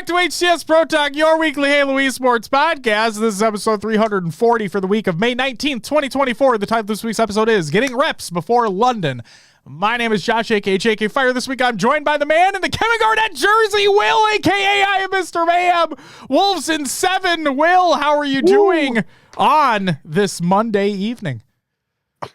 back to HCS Pro Talk, your weekly Halo Esports podcast. This is episode 340 for the week of May 19th, 2024. The title of this week's episode is Getting Reps Before London. My name is Josh, a.k.a. JK Fire. This week I'm joined by the man in the Kevin Garnett jersey, Will, a.k.a. I am Mr. Mayhem. Wolves in 7. Will, how are you doing on this Monday evening?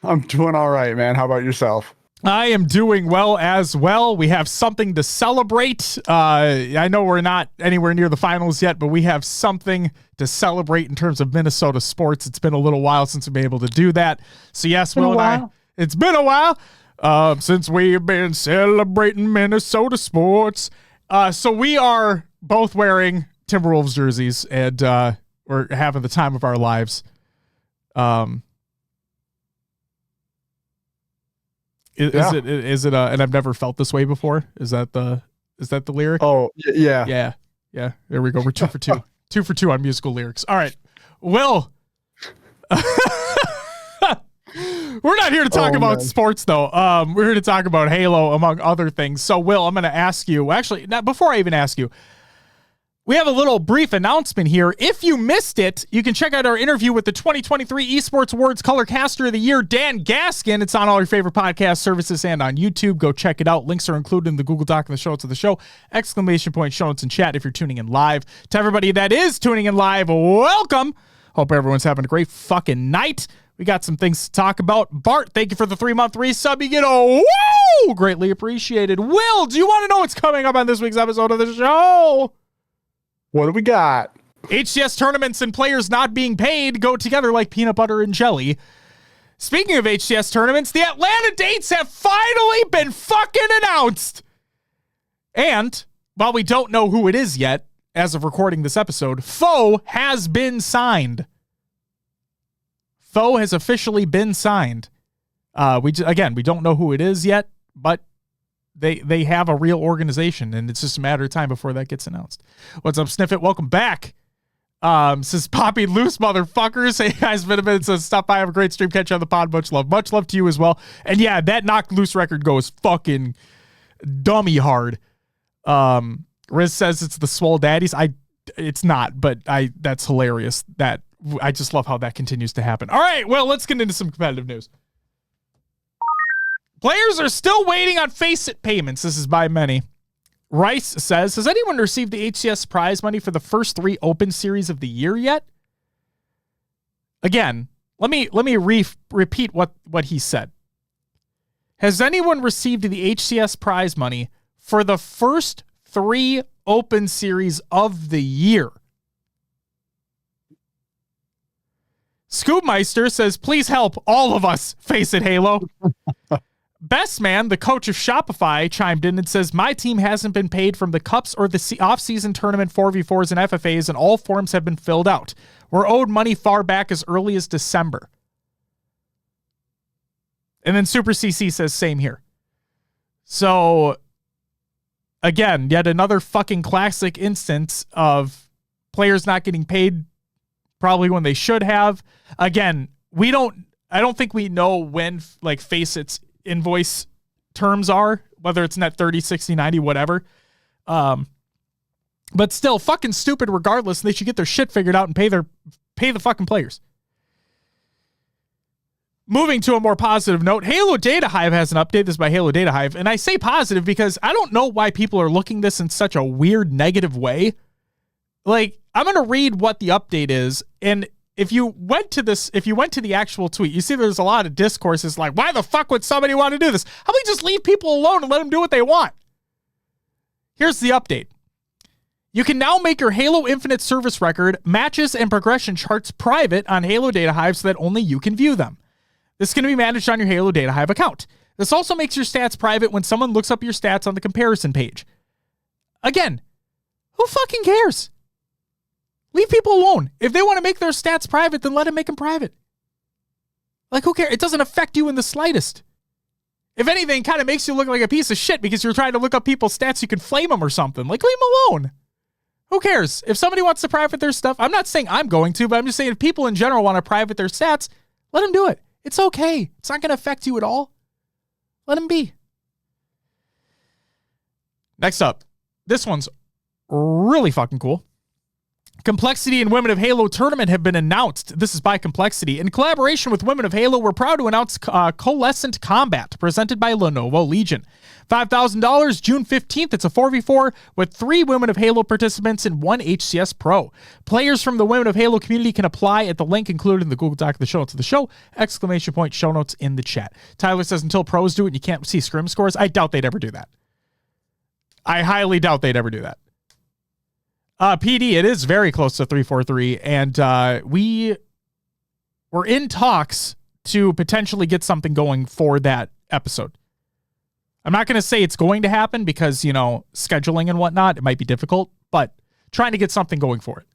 I'm doing all right, man. How about yourself? I am doing well as well. We have something to celebrate. I know we're not anywhere near the finals yet, but we have something to celebrate in terms of Minnesota sports. It's been a little while since we've been able to do that. So yes, Will and I, it's been a while since we've been celebrating Minnesota sports. So we are both wearing Timberwolves jerseys, and we're having the time of our lives. Is it and I've never felt this way before? Is that the lyric? Oh, yeah. Yeah. There we go. We're 2 for 2. 2 for 2 on musical lyrics. All right. Will. We're not here to talk about sports though. We're here to talk about Halo among other things. So Will, I'm going to ask you, actually, before I even ask you, we have a little brief announcement here. If you missed it, you can check out our interview with the 2023 Esports Awards Color Caster of the Year, Dan Gaskin. It's on all your favorite podcast services and on YouTube. Go check it out. Links are included in the Google Doc and the show notes of the show. ! Show notes in chat if you're tuning in live. To everybody that is tuning in live, welcome. Hope everyone's having a great fucking night. We got some things to talk about. Bart, thank you for the 3-month resub. You get a woo! Greatly appreciated. Will, do you want to know what's coming up on this week's episode of the show? What do we got? HCS tournaments and players not being paid go together like peanut butter and jelly. Speaking of HCS tournaments, the Atlanta dates have finally been fucking announced. And while we don't know who it is yet, as of recording this episode, Foe has been signed. Foe has officially been signed. We don't know who it is yet, but They have a real organization, and it's just a matter of time before that gets announced. What's up, Sniffit? Welcome back. Says Poppy Loose, motherfuckers. Hey, guys, been a minute since stop by. Have a great stream. Catch you on the pod. Much love. Much love to you as well. And yeah, that Knocked Loose record goes fucking dummy hard. Riz says it's the Swole Daddies. It's not, but that's hilarious. I just love how that continues to happen. All right, well, let's get into some competitive news. Players are still waiting on Face-It payments. This is by many. Rice says, has anyone received the HCS prize money for the first 3 open series of the year yet? Again, let me repeat what he said. Has anyone received the HCS prize money for the first 3 open series of the year? Scoopmeister says, please help all of us face it, Halo. Best Man, the coach of Shopify, chimed in and says, my team hasn't been paid from the Cups or the off-season tournament 4v4s and FFAs, and all forms have been filled out. We're owed money far back as early as December. And then Super CC says, same here. So, again, yet another fucking classic instance of players not getting paid probably when they should have. Again, I don't think we know when, like, Face-It's invoice terms are, whether it's net 30, 60, 90, whatever. But still fucking stupid regardless. They should get their shit figured out and pay the fucking players. Moving to a more positive note, Halo Data Hive has an update. This is by Halo Data Hive. And I say positive because I don't know why people are looking this in such a weird negative way. Like, I'm going to read what the update is, and if you went to the actual tweet, you see there's a lot of discourses like, why the fuck would somebody want to do this? How about we just leave people alone and let them do what they want? Here's the update. You can now make your Halo Infinite service record, matches, and progression charts private on Halo Data Hive so that only you can view them. This is going to be managed on your Halo Data Hive account. This also makes your stats private when someone looks up your stats on the comparison page. Again, who fucking cares? Leave people alone. If they want to make their stats private, then let them make them private. Like, who cares? It doesn't affect you in the slightest. If anything, it kind of makes you look like a piece of shit because you're trying to look up people's stats. You can flame them or something. Like, leave them alone. Who cares? If somebody wants to private their stuff, I'm not saying I'm going to, but I'm just saying if people in general want to private their stats, let them do it. It's okay. It's not going to affect you at all. Let them be. Next up. This one's really fucking cool. Complexity and Women of Halo tournament have been announced. This is by Complexity. In collaboration with Women of Halo, we're proud to announce Coalescent Combat, presented by Lenovo Legion. $5,000, June 15th. It's a 4v4 with 3 Women of Halo participants and 1 HCS Pro. Players from the Women of Halo community can apply at the link included in the Google Doc of the show notes of the show. ! Show notes in the chat. Tyler says, until pros do it and you can't see scrim scores, I doubt they'd ever do that. I highly doubt they'd ever do that. PD, it is very close to 343, and we're in talks to potentially get something going for that episode. I'm not going to say it's going to happen because, scheduling and whatnot, it might be difficult, but trying to get something going for it.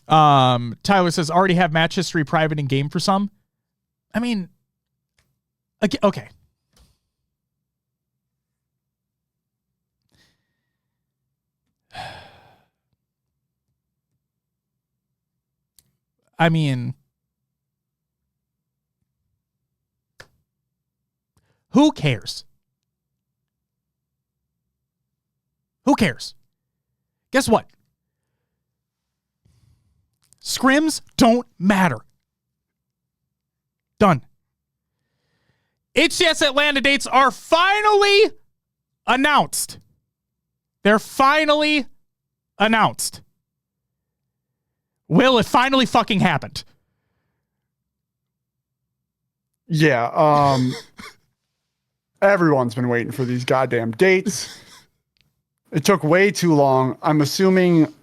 Tyler says, already have match history private in game for some. I mean, okay. I mean, who cares? Who cares? Guess what? Scrims don't matter. Done. HCS Atlanta dates are finally announced. They're finally announced. Will, it finally fucking happened. Yeah, everyone's been waiting for these goddamn dates. It took way too long. I'm assuming,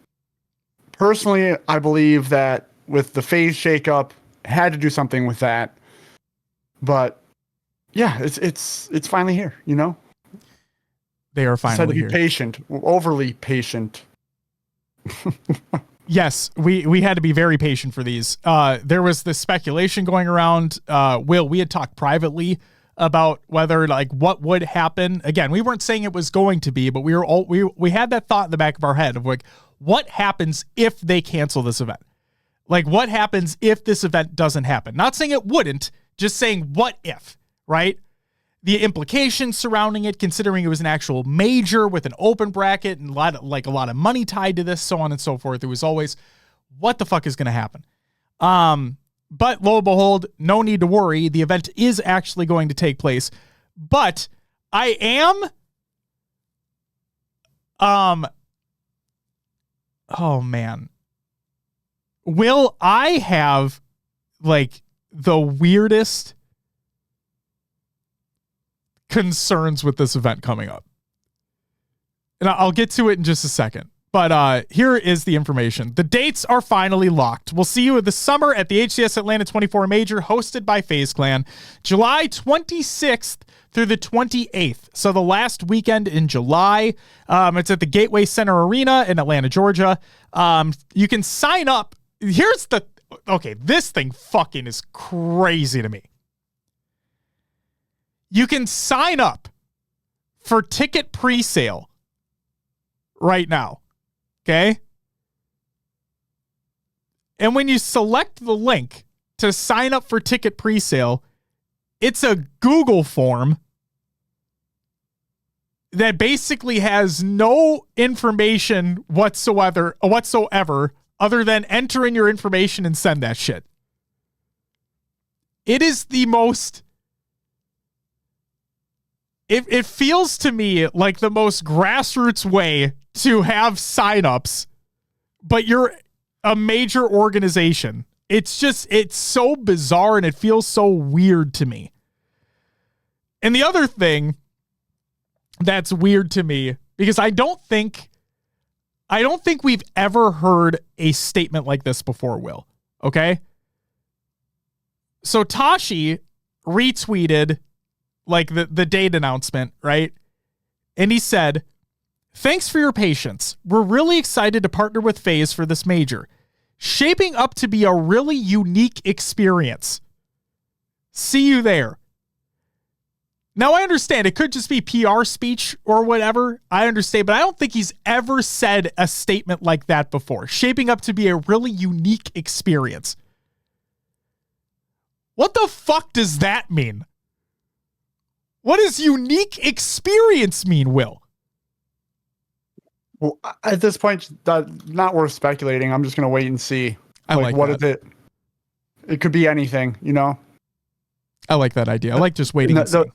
personally, I believe that with the phase shakeup, had to do something with that. But yeah, it's finally here, They are finally here. Be patient, overly patient. Yes, we had to be very patient for these. There was this speculation going around. Will, we had talked privately about whether what would happen. Again, we weren't saying it was going to be, but we had that thought in the back of our head of what happens if they cancel this event? What happens if this event doesn't happen? Not saying it wouldn't, just saying what if, right? The implications surrounding it, considering it was an actual major with an open bracket and a lot of money tied to this, so on and so forth. It was always, what the fuck is going to happen? But lo and behold, no need to worry. The event is actually going to take place. But I am, oh man, Will, I have the weirdest concerns with this event coming up. And I'll get to it in just a second. But here is the information. The dates are finally locked. We'll see you this summer at the HCS Atlanta 24 Major hosted by FaZe Clan, July 26th through the 28th. So the last weekend in July. It's at the Gateway Center Arena in Atlanta, Georgia. You can sign up. This thing fucking is crazy to me. You can sign up for ticket pre-sale right now. Okay? And when you select the link to sign up for ticket pre-sale, it's a Google form that basically has no information whatsoever other than enter in your information and send that shit. It is the most... It feels to me like the most grassroots way to have signups, but you're a major organization. It's so bizarre and it feels so weird to me. And the other thing that's weird to me, because I don't think we've ever heard a statement like this before, Will. Okay? So Tashi retweeted the date announcement, right? And he said, "Thanks for your patience. We're really excited to partner with FaZe for this major. Shaping up to be a really unique experience. See you there." Now, I understand it could just be PR speech or whatever. I understand, but I don't think he's ever said a statement like that before. Shaping up to be a really unique experience. What the fuck does that mean? What does unique experience mean, Will? Well, at this point, not worth speculating. I'm just gonna wait and see. I like what that. is it? It could be anything, you know. I like that idea. I like just waiting and seeing.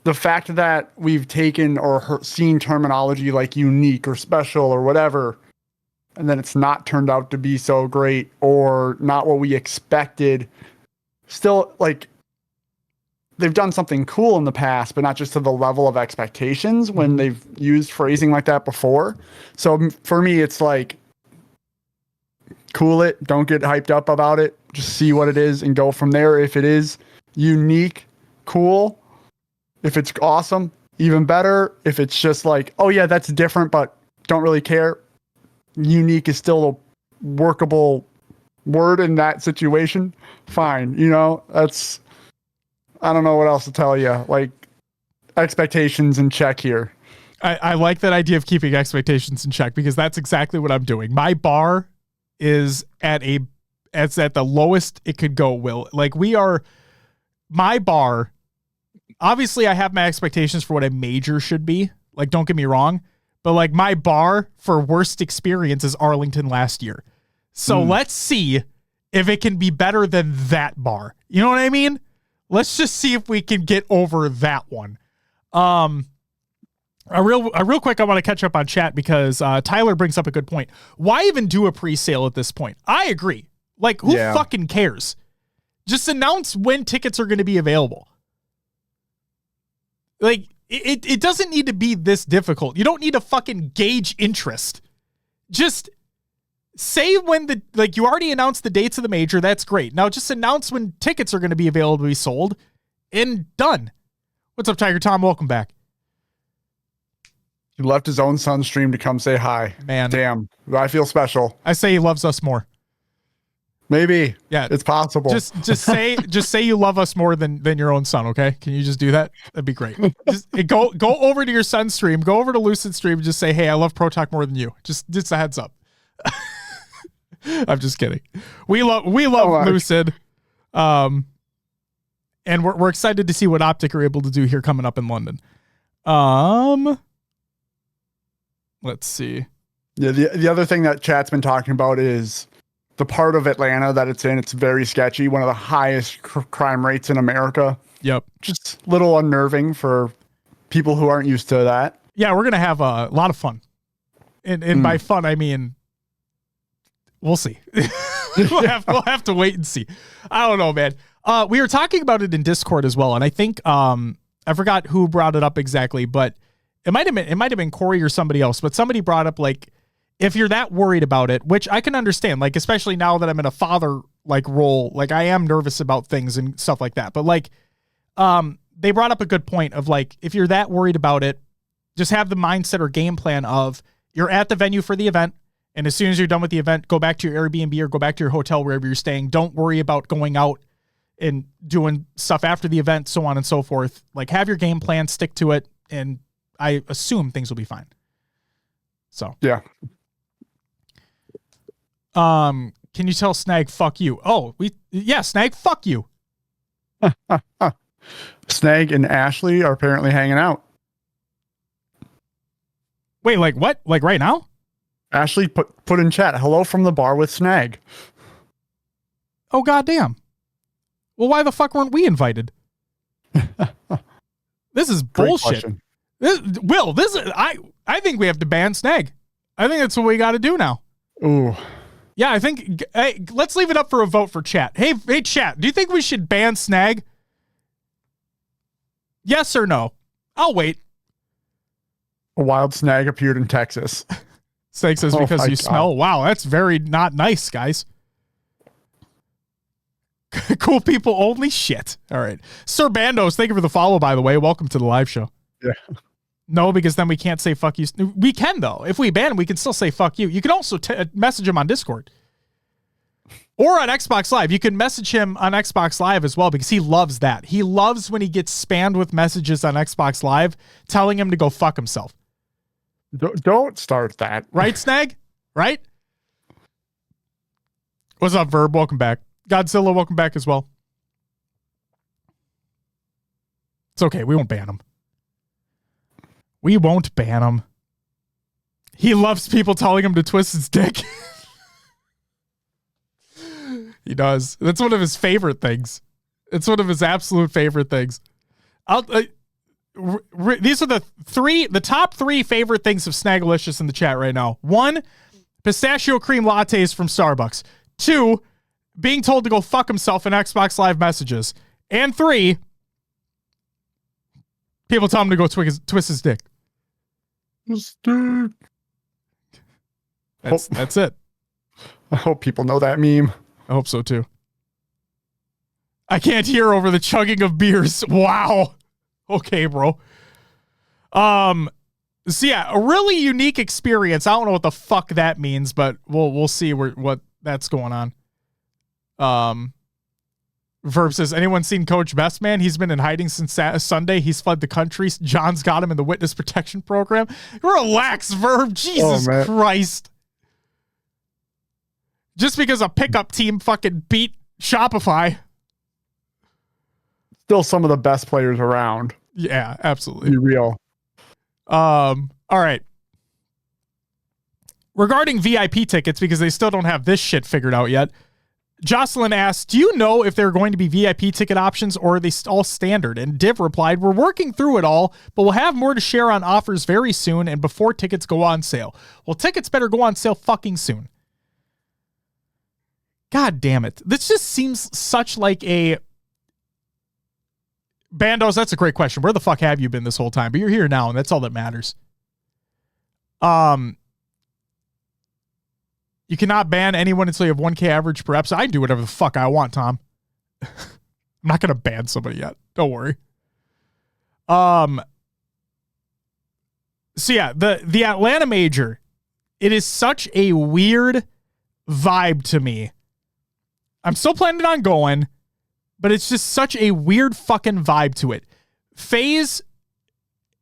The fact that we've taken or seen terminology like unique or special or whatever, and then it's not turned out to be so great or not what we expected. Still, like, they've done something cool in the past, but not just to the level of expectations when they've used phrasing like that before. So for me, it's like, cool it. Don't get hyped up about it. Just see what it is and go from there. If it is unique, cool. If it's awesome, even better. If it's just like, oh yeah, that's different, but don't really care. Unique is still a workable word in that situation. Fine. You know, I don't know what else to tell you. Like, expectations in check here. I like that idea of keeping expectations in check because that's exactly what I'm doing. My bar is at the lowest it could go, Will. Like, my bar, obviously I have my expectations for what a major should be. Like, don't get me wrong, but like my bar for worst experience is Arlington last year. So let's see if it can be better than that bar. You know what I mean? Let's just see if we can get over that one. A real quick, I want to catch up on chat because Tyler brings up a good point. Why even do a pre-sale at this point? I agree. Like, who fucking cares? Just announce when tickets are going to be available. Like, it doesn't need to be this difficult. You don't need to fucking gauge interest. Just say when you already announced the dates of the major. That's great. Now just announce when tickets are going to be available to be sold and done. What's up, Tiger Tom? Welcome back. He left his own son's stream to come say hi. Man. Damn. I feel special. I say he loves us more. Maybe. Yeah. It's possible. Just say you love us more than your own son, okay? Can you just do that? That'd be great. Just go over to your son's stream, go over to Lucid stream and just say, "Hey, I love Pro Talk more than you." Just a heads up. I'm just kidding. We love Lucid. And we're excited to see what Optic are able to do here coming up in London. Let's see. Yeah, the other thing that chat's been talking about is the part of Atlanta that it's in. It's very sketchy. One of the highest crime rates in America. Yep. Just a little unnerving for people who aren't used to that. Yeah, we're going to have a lot of fun. And by fun, I mean, we'll see. we'll have to wait and see. I don't know, man. We were talking about it in Discord as well. And I think, I forgot who brought it up exactly, but it might have been Corey or somebody else, but somebody brought up, like, if you're that worried about it, which I can understand, like, especially now that I'm in a father like role, like I am nervous about things and stuff like that. But like, they brought up a good point of, like, if you're that worried about it, just have the mindset or game plan of you're at the venue for the event. And as soon as you're done with the event, go back to your Airbnb or go back to your hotel, wherever you're staying. Don't worry about going out and doing stuff after the event, so on and so forth. Like, have your game plan, stick to it. And I assume things will be fine. So, yeah. Can you tell Snag fuck you? Oh, Snag fuck you. Snag and Ashley are apparently hanging out. Wait, like what? Like right now? Ashley put in chat, "Hello from the bar with Snag." Oh, goddamn. Well, why the fuck weren't we invited? This is bullshit. I think we have to ban Snag. I think that's what we got to do now. Ooh. Yeah, I think, hey, let's leave it up for a vote for chat. Hey, chat, do you think we should ban Snag? Yes or no? I'll wait. A wild snag appeared in Texas. Snag says, because you smell. Wow, that's very not nice, guys. Cool people only? Shit. All right. Sir Bandos, thank you for the follow, by the way. Welcome to the live show. Yeah. No, because then we can't say fuck you. We can, though. If we ban him, we can still say fuck you. You can also message him on Discord. Or on Xbox Live. You can message him on Xbox Live as well, because he loves that. He loves when he gets spammed with messages on Xbox Live telling him to go fuck himself. Don't start that. Right, Snag? Right? What's up, Verb? Welcome back. Godzilla, welcome back as well. It's okay. We won't ban him. We won't ban him. He loves people telling him to twist his dick. He does. That's one of his favorite things. It's one of his absolute favorite things. These are the top three favorite things of Snagglicious in the chat right now. 1, pistachio cream lattes from Starbucks. 2, being told to go fuck himself in Xbox Live messages. And 3, people tell him to go twist his dick. That's it. I hope people know that meme. I hope so too. I can't hear over the chugging of beers. Wow. Okay, bro. So yeah, a really unique experience. I don't know what the fuck that means, but we'll see what that's going on. Verb says, anyone seen Coach Bestman? He's been in hiding since Sunday. He's fled the country. John's got him in the witness protection program. Relax, Verb. Jesus Christ. Just because a pickup team fucking beat Shopify. Still some of the best players around. Yeah, absolutely. Be real. All right. Regarding VIP tickets, because they still don't have this shit figured out yet, Jocelyn asked, do you know if there are going to be VIP ticket options or are they all standard? And Div replied, we're working through it all, but we'll have more to share on offers very soon and before tickets go on sale. Well, tickets better go on sale fucking soon. God damn it. This just seems such like a... Bandos, that's a great question. Where the fuck have you been this whole time? But you're here now, and that's all that matters. You cannot ban anyone until you have 1K average per episode. I can do whatever the fuck I want, Tom. I'm not going to ban somebody yet. Don't worry. So yeah, the Atlanta Major, it is such a weird vibe to me. I'm still planning on going, but it's just such a weird fucking vibe to it. FaZe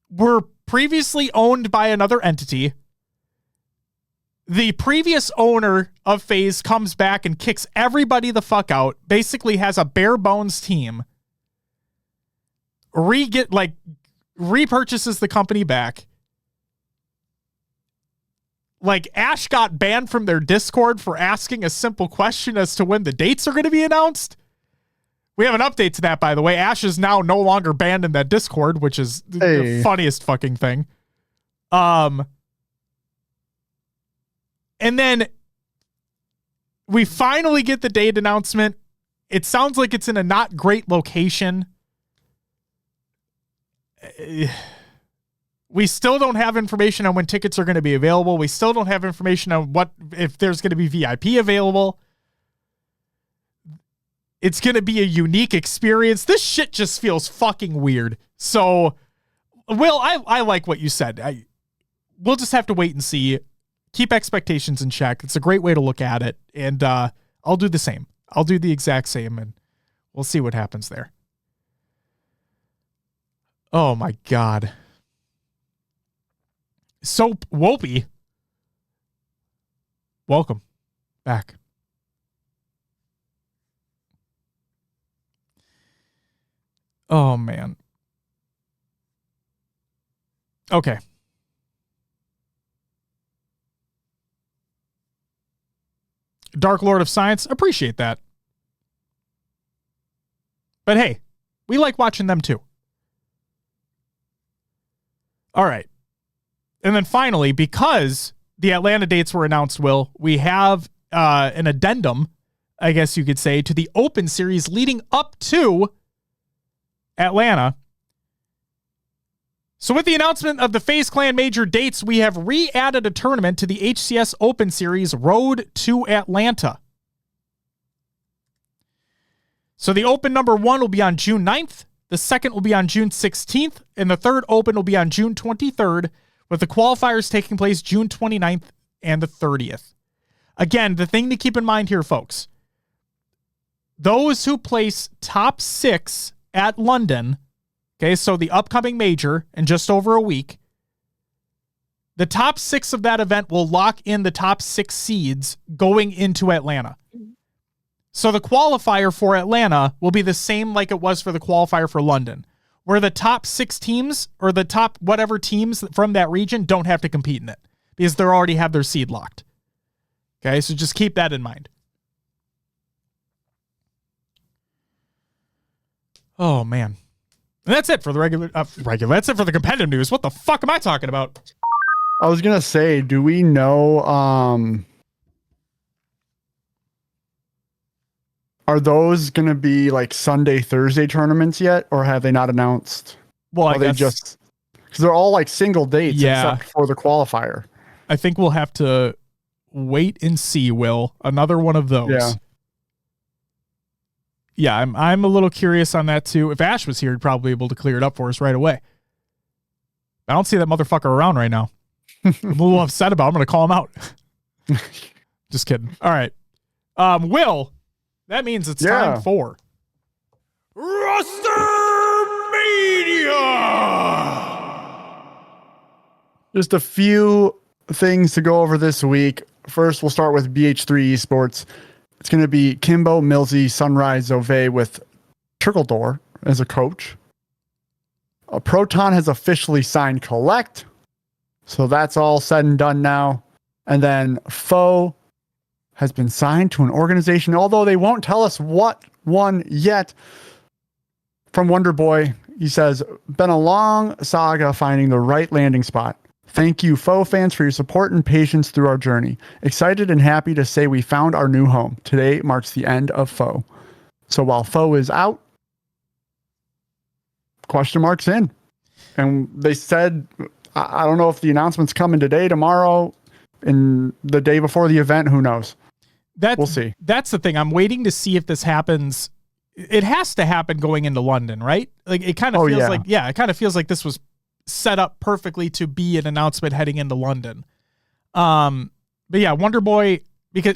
were previously owned by another entity. The previous owner of FaZe comes back and kicks everybody the fuck out, basically has a bare bones team, repurchases the company back. Like, Ash got banned from their Discord for asking a simple question as to when the dates are going to be announced. We have an update to that, by the way. Ash is now no longer banned in that Discord, which is the funniest fucking thing. And then we finally get the date announcement. It sounds like it's in a not great location. We still don't have information on when tickets are going to be available. We still don't have information on if there's going to be VIP available. It's going to be a unique experience. This shit just feels fucking weird. So, Will, I like what you said. We'll just have to wait and see. Keep expectations in check. It's a great way to look at it. And I'll do the same. I'll do the exact same, and we'll see what happens there. Oh, my God. Soap Wopey. Welcome back. Oh, man. Okay. Dark Lord of Science, appreciate that. But hey, we like watching them too. All right. And then finally, because the Atlanta dates were announced, Will, we have an addendum, I guess you could say, to the Open Series leading up to Atlanta. So with the announcement of the FaZe Clan Major dates, we have re-added a tournament to the HCS Open Series Road to Atlanta. So the Open number 1 will be on June 9th, the second will be on June 16th, and the third Open will be on June 23rd, with the qualifiers taking place June 29th and the 30th. Again, the thing to keep in mind here, folks, those who place top 6 at London, okay, so the upcoming major in just over a week, the top 6 of that event will lock in the top 6 seeds going into Atlanta. So the qualifier for Atlanta will be the same like it was for the qualifier for London, where the top 6 teams or the top whatever teams from that region don't have to compete in it. because they already have their seed locked. Okay, so just keep that in mind. Oh, man. And that's it for the regular. That's it for the competitive news. What the fuck am I talking about? I was going to say, do we know... Are those going to be like Sunday, Thursday tournaments yet, or have they not announced? Well, I guess just because they're all like single dates except for the qualifier. I think we'll have to wait and see. Will another one of those? Yeah, I'm a little curious on that too. If Ash was here, he'd probably be able to clear it up for us right away. I don't see that motherfucker around right now. I'm a little upset about it. I'm going to call him out. Just kidding. All right. Will. That means it's time for Rostermania. Just a few things to go over this week. First, we'll start with BH3 Esports. It's going to be Kimbo, Millsy, Sunrise, Zove with Trickledore as a coach. Proton has officially signed Collect. So that's all said and done now. And then Foe has been signed to an organization, although they won't tell us what one yet. From Wonder Boy, he says, been a long saga finding the right landing spot. Thank you, Foe fans, for your support and patience through our journey. Excited and happy to say we found our new home. Today marks the end of Foe. So while Foe is out, question mark's in. And they said, I don't know if the announcement's coming today, tomorrow, and the day before the event, who knows? We'll see. That's the thing. I'm waiting to see if this happens. It has to happen going into London, right? Like it kind of feels it kind of feels like this was set up perfectly to be an announcement heading into London. But yeah, Wonder Boy, because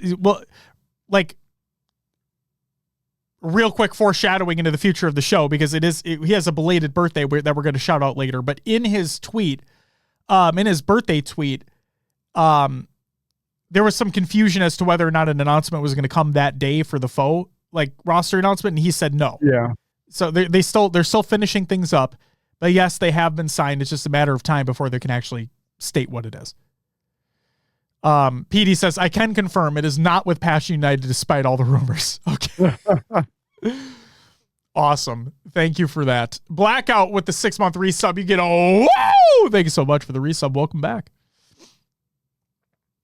real quick foreshadowing into the future of the show, because he has a belated birthday that we're going to shout out later. But in his tweet, in his birthday tweet, there was some confusion as to whether or not an announcement was going to come that day for the Foe roster announcement, and he said no. Yeah. So they're still finishing things up, but yes, they have been signed. It's just a matter of time before they can actually state what it is. PD says, I can confirm it is not with Passion United despite all the rumors. Okay. Awesome. Thank you for that. Blackout with the 6-month resub. You get thank you so much for the resub. Welcome back.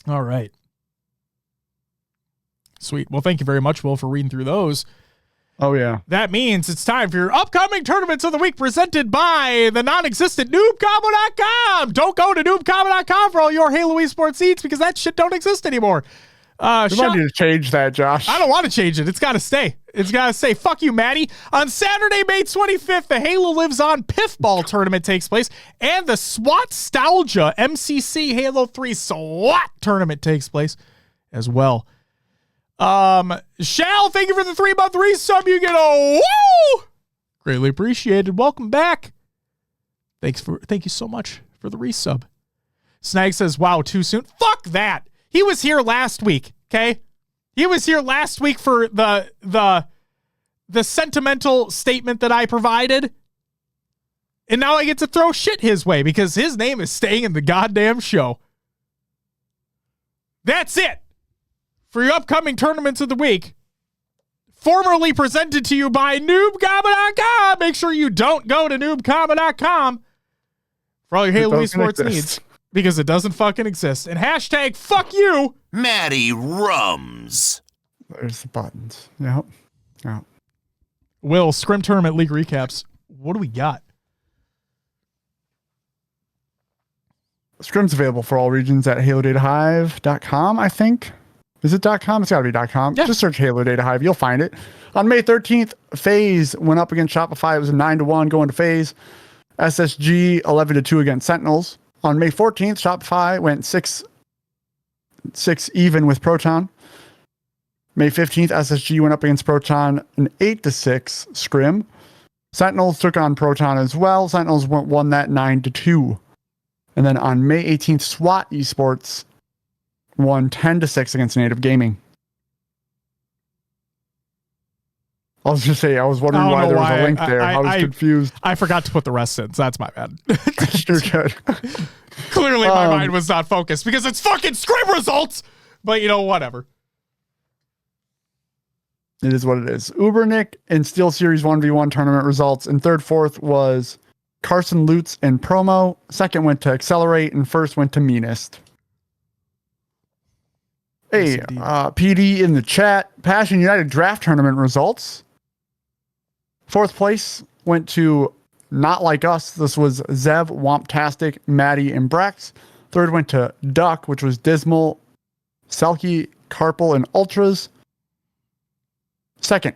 All right. Sweet. Well, thank you very much, Will, for reading through those. Oh, yeah. That means it's time for your upcoming tournaments of the week presented by the non-existent noobcombo.com. Don't go to noobcombo.com for all your Halo Esports seats because that shit don't exist anymore. You might need to change that, Josh. I don't want to change it. It's got to stay. It's got to stay. Fuck you, Maddie. On Saturday, May 25th, the Halo Lives On Piffball tournament takes place, and the SWAT-stalgia MCC Halo 3 SWAT tournament takes place as well. Shal, thank you for the 3-month resub. You get greatly appreciated. Welcome back. Thank you so much for the resub. Snag says, wow, too soon. Fuck that. He was here last week, okay? He was here last week for the sentimental statement that I provided. And now I get to throw shit his way because his name is staying in the goddamn show. That's it for your upcoming tournaments of the week. Formerly presented to you by noobcombo.com. Make sure you don't go to noobcombo.com for all your Halo Esports needs. Because it doesn't fucking exist. And hashtag fuck you, Matty Rums. There's the buttons. Yep. Will, Scrim Tournament League recaps. What do we got? Scrim's available for all regions at halodatahive.com, I think. Is it .com? It's got to be .com. Yeah. Just search Halo Data Hive. You'll find it. On May 13th, FaZe went up against Shopify. It was a 9-1 going to FaZe. SSG 11-2 against Sentinels. On May 14th, Shopify went 6 even with Proton. May 15th, SSG went up against Proton an 8-6 scrim. Sentinels took on Proton as well. Sentinels won that 9-2. And then on May 18th, SWAT Esports won 10-6 against Native Gaming. I was just saying, I was wondering why there was a link there. I was confused. I forgot to put the rest in. So that's my bad. You're good. Clearly my mind was not focused because it's fucking Scrim results. But whatever. It is what it is. Ubernick and Steel Series 1v1 tournament results. And third, fourth was Carson Lutz and Promo. Second went to Accelerate, and first went to Meanest. Hey, PD in the chat. Passion United draft tournament results. Fourth place went to Not Like Us. This was Zev, Womptastic, Maddie, and Brex. Third went to Duck, which was Dismal, Selkie, Carpal, and Ultras. Second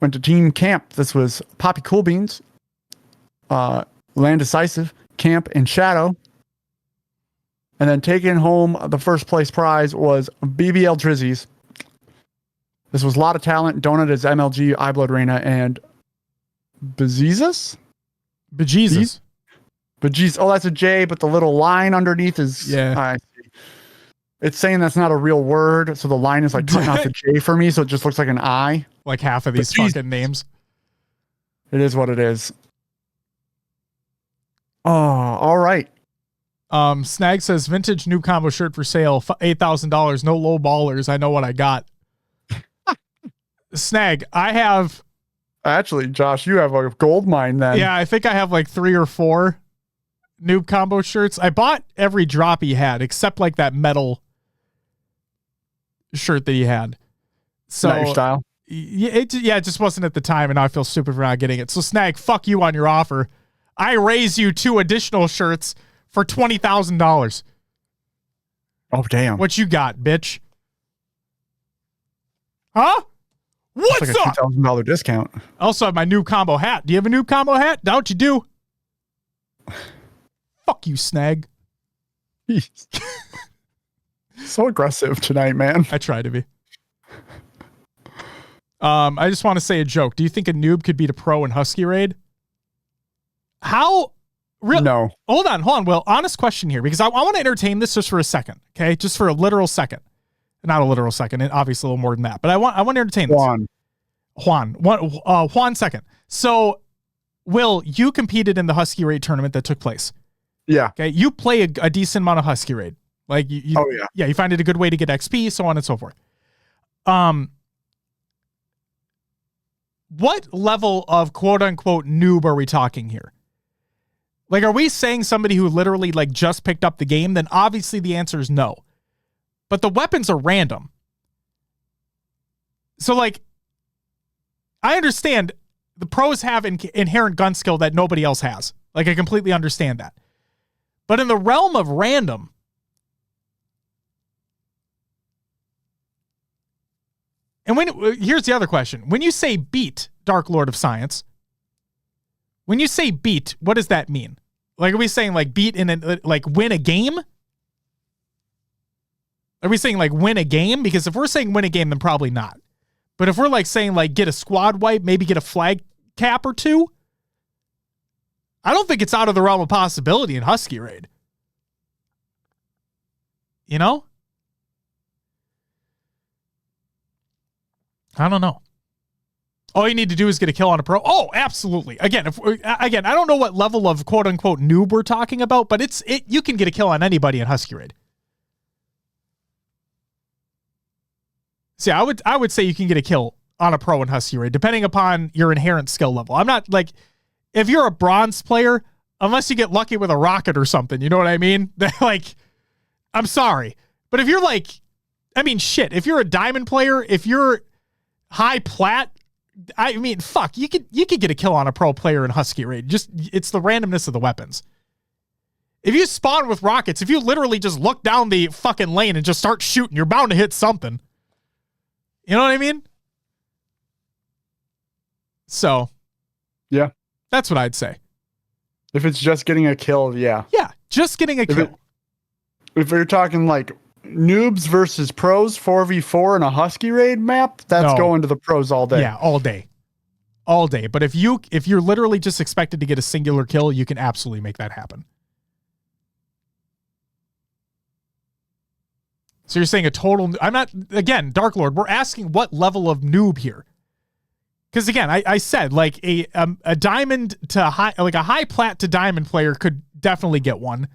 went to Team Camp. This was Poppy Cool Beans, Land Decisive, Camp, and Shadow. And then taking home the first place prize was BBL Drizzies. This was Lot of Talent, Donut is MLG, iBlood Reina, and Bejesus? Bejesus. Oh, that's a J, but the little line underneath is... Yeah. I see. It's saying that's not a real word, so the line is like cutting off the J for me, so it just looks like an I. Like half of these fucking names. It is what it is. Oh, all right. Snag says, vintage noob combo shirt for sale, $8,000, no low ballers. I know what I got. Snag, I have... Actually, Josh, you have a gold mine then. Yeah, I think I have like 3 or 4 noob combo shirts. I bought every drop he had, except like that metal shirt that he had. So, not your style? It just wasn't at the time, and now I feel stupid for not getting it. So, Snag, fuck you on your offer. I raise you 2 additional shirts for $20,000. Oh, damn. What you got, bitch? Huh? What's like a up? $2,000 discount. I also have my new combo hat. Do you have a new combo hat? Doubt you do. Fuck you, Snag. So aggressive tonight, man. I try to be. I just want to say a joke. Do you think a noob could beat a pro in Husky Raid? How? No. Hold on. Well, honest question here, because I want to entertain this just for a second. Okay, just for a literal second. Not a literal second, and obviously a little more than that. But I want to entertain this. Juan second. So, Will, you competed in the Husky Raid tournament that took place. Yeah. Okay, you play a decent amount of Husky Raid. Like you you find it a good way to get XP, so on and so forth. What level of quote unquote noob are we talking here? Like, are we saying somebody who literally like just picked up the game? Then obviously the answer is no. But the weapons are random. So, like, I understand the pros have inherent gun skill that nobody else has. Like, I completely understand that. But in the realm of random, and here's the other question. When you say beat Dark Lord of Science, when you say beat, what does that mean? Like, are we saying like beat like win a game? Are we saying like win a game? Because if we're saying win a game, then probably not. But if we're like saying like get a squad wipe, maybe get a flag cap or 2, I don't think it's out of the realm of possibility in Husky Raid. You know? I don't know. All you need to do is get a kill on a pro. Oh, absolutely. Again, I don't know what level of quote unquote noob we're talking about, but you can get a kill on anybody in Husky Raid. See, I would say you can get a kill on a pro in Husky Raid, depending upon your inherent skill level. I'm not like, if you're a bronze player, unless you get lucky with a rocket or something, you know what I mean? Like, I'm sorry. But if you're like, I mean, shit, if you're a diamond player, if you're high plat, I mean, fuck, you could get a kill on a pro player in Husky Raid. Just, it's the randomness of the weapons. If you spawn with rockets, if you literally just look down the fucking lane and just start shooting, you're bound to hit something. You know what I mean? So, yeah, that's what I'd say. If it's just getting a kill, yeah. Yeah, just getting a kill. If you're talking like noobs versus pros, 4v4 in a Husky Raid map, that's going to the pros all day. Yeah, all day. All day. But if you're literally just expected to get a singular kill, you can absolutely make that happen. So you're saying a total... I'm not... Again, Dark Lord, we're asking what level of noob here. Because again, I said like a diamond to high, like a high plat to diamond player could definitely get one.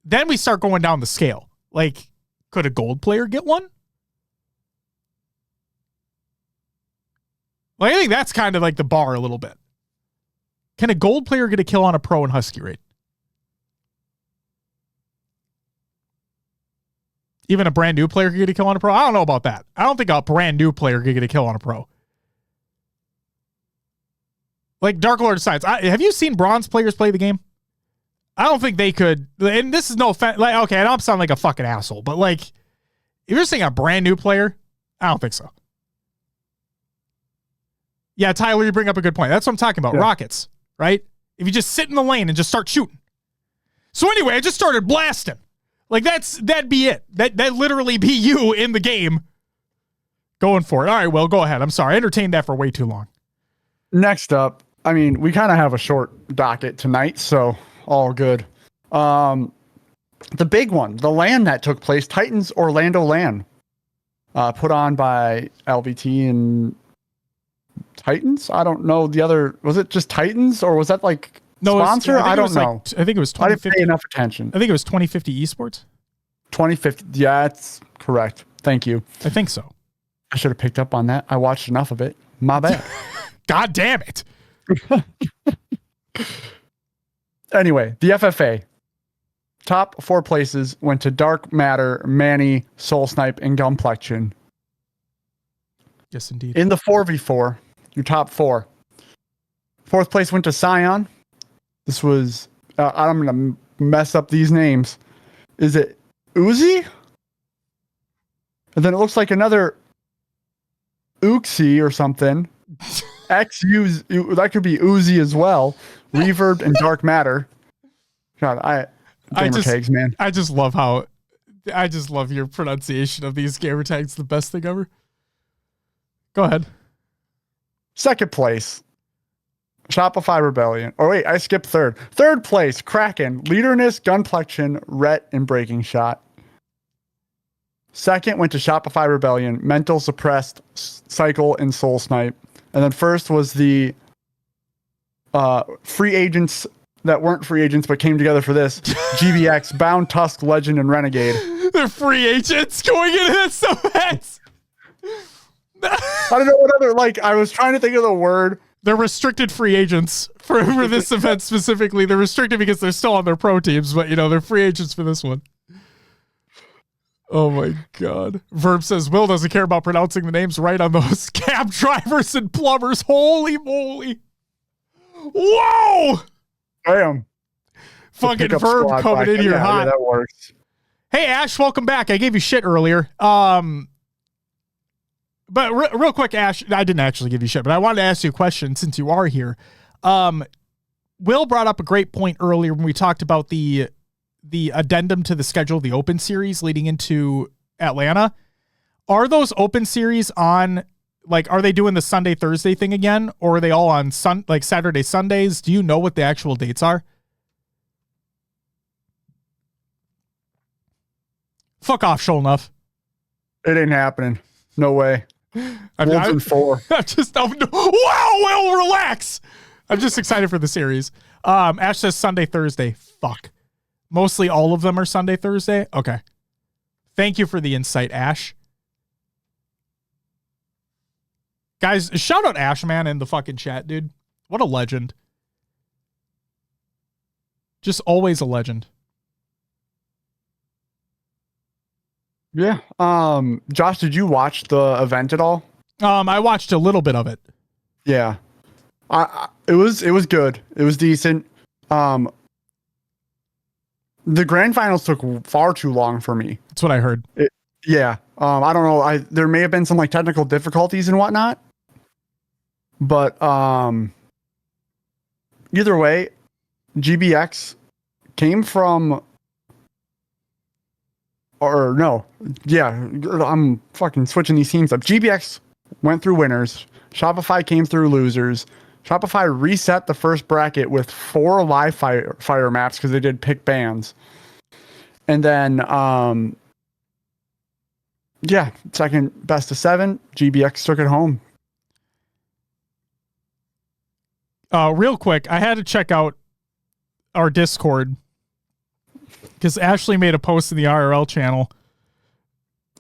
Then we start going down the scale. Like, could a gold player get one? Like, I think that's kind of like the bar a little bit. Can a gold player get a kill on a pro in Husky Raid? Even a brand new player could get a kill on a pro? I don't know about that. I don't think a brand new player could get a kill on a pro. Like Dark Lord Science. Have you seen bronze players play the game? I don't think they could. And this is no offense. Like, okay, I don't sound like a fucking asshole, but like, if you're saying a brand new player, I don't think so. Yeah, Tyler, you bring up a good point. That's what I'm talking about. Yeah. Rockets, right? If you just sit in the lane and just start shooting. So anyway, I just started blasting. Like that'd be it. That literally be you in the game going for it. All right, well, go ahead. I'm sorry. I entertained that for way too long. Next up, I mean, we kind of have a short docket tonight, so all good. The big one, the LAN that took place, Titans Orlando LAN, put on by LVT and Titans. I don't know the other. Was it just Titans or was that like sponsor? I don't know. I think it was 2050. I didn't pay enough attention. I think it was 2050 Esports. 2050. Yeah, that's correct. Thank you. I think so. I should have picked up on that. I watched enough of it. My bad. God damn it. Anyway, the FFA. Top 4 places went to Dark Matter, Manny, Soul Snipe, and Gumplexion. Yes, indeed. In the 4v4, your top 4. 4th place went to Scion. This was, I'm going to mess up these names. Is it Uzi? And then it looks like another Uxie or something. XU, that could be Uzi as well. Reverb and Dark Matter. God, gamer tags, man. I just love your pronunciation of these gamer tags. The best thing ever. Go ahead. 2nd place, Shopify Rebellion. Oh wait, I skipped 3rd. 3rd place, Kraken, Leaderness, Gunplexion, Rhett, and Breaking Shot. 2nd went to Shopify Rebellion, Mental, Suppressed, Cycle, and Soul Snipe. And then 1st was the free agents that weren't free agents but came together for this. GBX, Bound, Tusk, Legend, and Renegade. They're free agents going into this so fast. I don't know what other, like, I was trying to think of the word. They're restricted free agents for this event specifically. They're restricted because they're still on their pro teams, but, they're free agents for this one. Oh, my God. Verb says, Will doesn't care about pronouncing the names right on those cab drivers and plumbers. Holy moly. Whoa! Damn. Fucking Verb coming in here hot. Yeah, that works. Hey, Ash, welcome back. I gave you shit earlier. But real quick, Ash, I didn't actually give you shit, but I wanted to ask you a question since you are here. Will brought up a great point earlier when we talked about the addendum to the schedule of the Open Series leading into Atlanta. Are those Open Series on, like, are they doing the Sunday, Thursday thing again? Or are they all on Saturday, Sundays? Do you know what the actual dates are? Fuck off, Shoal Enough. It ain't happening. No way. Wolves in 4. Wow, Will, relax. I'm just excited for the series. Ash says Sunday, Thursday. Fuck. Mostly all of them are Sunday, Thursday? Okay. Thank you for the insight, Ash. Guys, shout out Ash, man, in the fucking chat, dude. What a legend. Just always a legend. Yeah. Josh, did you watch the event at all? I watched a little bit of it. Yeah. It was good. It was decent. The grand finals took far too long for me. That's what I heard. Yeah. I don't know. There may have been some like technical difficulties and whatnot. But either way, GBX came from, or no, yeah, I'm fucking switching these teams up. GBX went through winners. Shopify came through losers. Shopify reset the first bracket with 4 live fire maps because they did pick bans. And then, yeah, second best of 7, GBX took it home. Real quick, I had to check out our Discord because Ashley made a post in the RRL channel.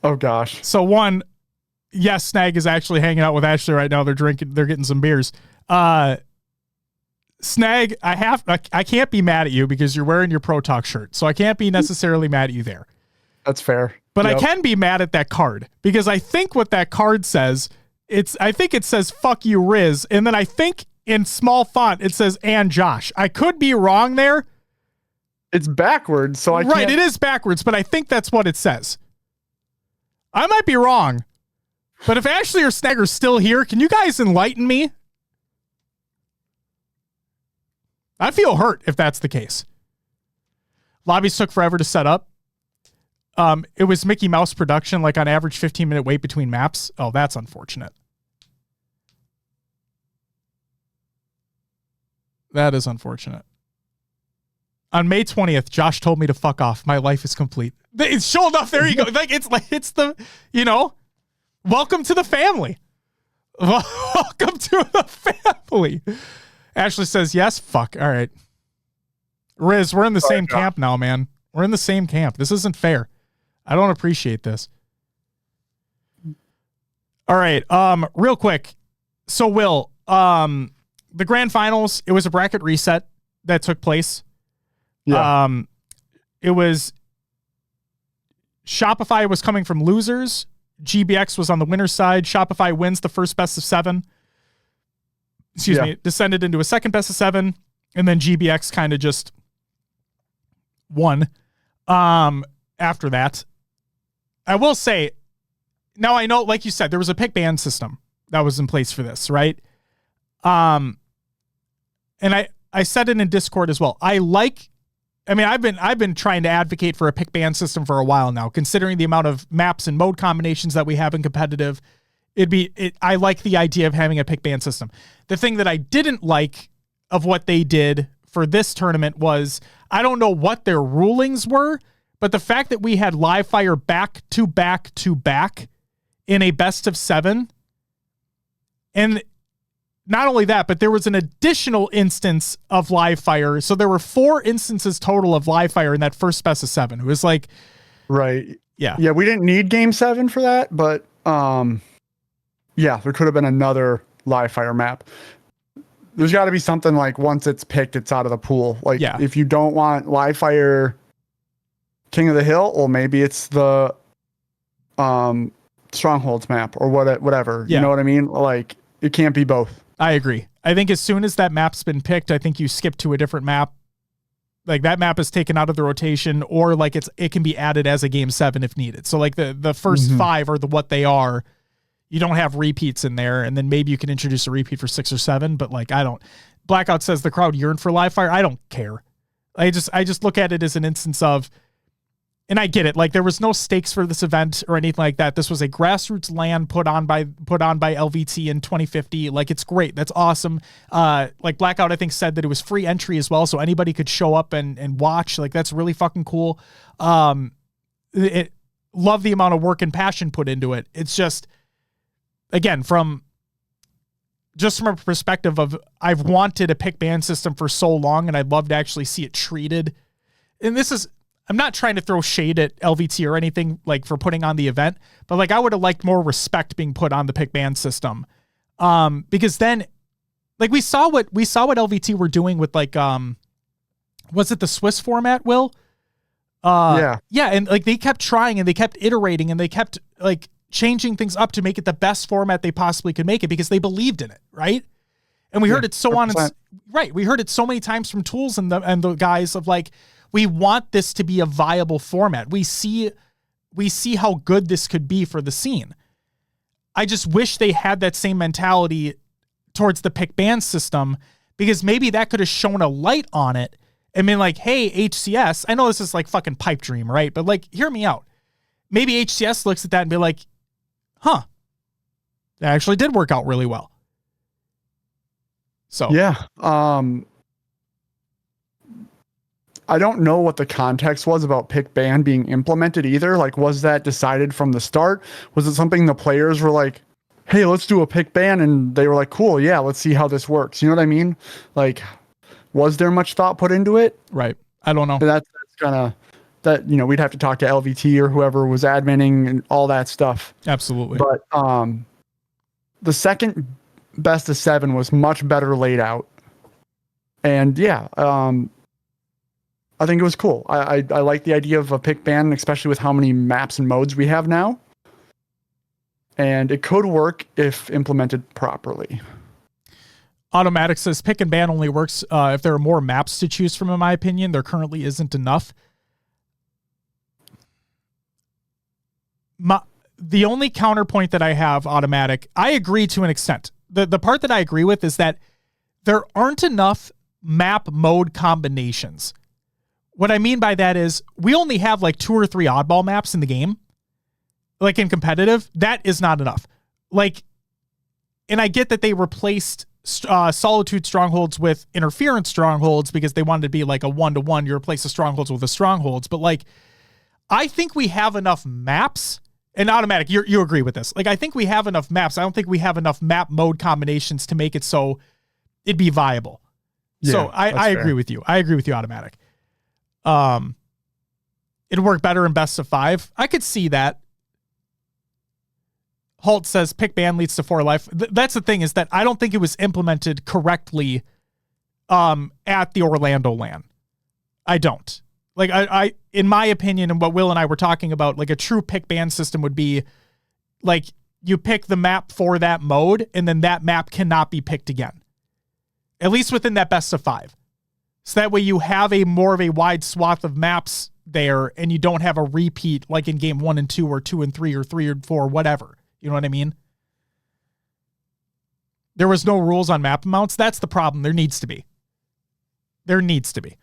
Oh gosh. So one, yes, Snag is actually hanging out with Ashley right now. They're getting some beers. Snag, I can't be mad at you because you're wearing your Pro Talk shirt. So I can't be necessarily mad at you there. That's fair. But I can be mad at that card because I think what that card says, I think it says fuck you Riz, and then I think in small font it says and Josh. I could be wrong there. It's backwards, so I can't. Right, it is backwards, but I think that's what it says. I might be wrong. But if Ashley or Snag are still here, can you guys enlighten me? I feel hurt if that's the case. Lobbies took forever to set up. It was Mickey Mouse production, like on average 15-minute wait between maps. Oh, that's unfortunate. That is unfortunate. On May 20th, Josh told me to fuck off. My life is complete. It's sure enough. There you go. It's the, welcome to the family. Welcome to the family. Ashley says, yes, fuck. All right. Riz, we're in the same camp now, man. We're in the same camp. This isn't fair. I don't appreciate this. All right. Real quick. So Will, the grand finals, it was a bracket reset that took place. Yeah. It was Shopify was coming from losers. GBX was on the winner's side. Shopify wins the first best of 7. Excuse me, descended into a second best of 7, and then GBX kind of just won. After that, I will say, now I know, like you said, there was a pick ban system that was in place for this, right? And I said it in Discord as well. I've been trying to advocate for a pick ban system for a while now, considering the amount of maps and mode combinations that we have in competitive. I like the idea of having a pick ban system. The thing that I didn't like of what they did for this tournament was, I don't know what their rulings were, but the fact that we had live fire back to back to back in a best of 7, and not only that, but there was an additional instance of live fire. So there were 4 instances total of live fire in that first best of 7. It was like, right. Yeah. Yeah. We didn't need game 7 for that, but, yeah, there could have been another live fire map. There's got to be something like once it's picked, it's out of the pool. Like if you don't want live fire King of the Hill, well, maybe it's the, Strongholds map or whatever. You know what I mean? Like it can't be both. I agree. I think as soon as that map's been picked, I think you skip to a different map. Like that map is taken out of the rotation, or like it can be added as a game 7 if needed. So like the first 5 are what they are. You don't have repeats in there, and then maybe you can introduce a repeat for 6 or 7, but like I don't. Blackout says the crowd yearned for live fire. I don't care. I just look at it as an instance of, and I get it. Like there was no stakes for this event or anything like that. This was a grassroots LAN put on by LVT in 2050. Like it's great. That's awesome. Like Blackout, I think, said that it was free entry as well, so anybody could show up and watch. Like that's really fucking cool. Love the amount of work and passion put into it. It's just, again, from a perspective of, I've wanted a pick ban system for so long, and I'd love to actually see it treated. And I'm not trying to throw shade at LVT or anything like for putting on the event, but like I would have liked more respect being put on the pick ban system. Because then like we saw what LVT were doing with like, was it the Swiss format, Will? Yeah. And like they kept trying and they kept iterating and they kept like changing things up to make it the best format they possibly could make it because they believed in it. Right. And we heard it so 100%. We heard it so many times from Tools and the guys of like, we want this to be a viable format. We see how good this could be for the scene. I just wish they had that same mentality towards the pick ban system, because maybe that could have shown a light on it and been like, hey, HCS, I know this is like fucking pipe dream, right? But like, hear me out. Maybe HCS looks at that and be like, huh, that actually did work out really well. So yeah. I don't know what the context was about pick ban being implemented either. Like, was that decided from the start? Was it something the players were like, hey, let's do a pick ban. And they were like, cool. Yeah. Let's see how this works. You know what I mean? Like, was there much thought put into it? Right. I don't know. That's kind of that, we'd have to talk to LVT or whoever was adminning and all that stuff. Absolutely. But the second best of 7 was much better laid out. And yeah, I think it was cool. I like the idea of a pick ban, especially with how many maps and modes we have now. And it could work if implemented properly. Automatic says pick and ban only works if there are more maps to choose from, in my opinion. There currently isn't enough. The only counterpoint that I have, automatic, I agree to an extent. The part that I agree with is that there aren't enough map mode combinations. What I mean by that is we only have like 2 or 3 oddball maps in the game. Like in competitive, that is not enough. Like, and I get that they replaced Solitude Strongholds with Interference Strongholds because they wanted to be like a 1-to-1. You replace the Strongholds with the Strongholds. But like, I think we have enough maps, and automatic, you agree with this. Like, I think we have enough maps. I don't think we have enough map mode combinations to make it so it'd be viable. Yeah, so I agree with you. I agree with you, automatic. It'd work better in best of 5. I could see that. Holt says pick ban leads to 4 life. That's the thing, is that I don't think it was implemented correctly at the Orlando LAN. I don't. Like, I in my opinion, and what Will and I were talking about, like a true pick ban system would be like you pick the map for that mode and then that map cannot be picked again. At least within that best of 5. So that way you have a more of a wide swath of maps there and you don't have a repeat like in game 1 and 2 or 2 and 3 or 3 or 4, whatever. You know what I mean? There was no rules on map amounts. That's the problem. There needs to be. There needs to be.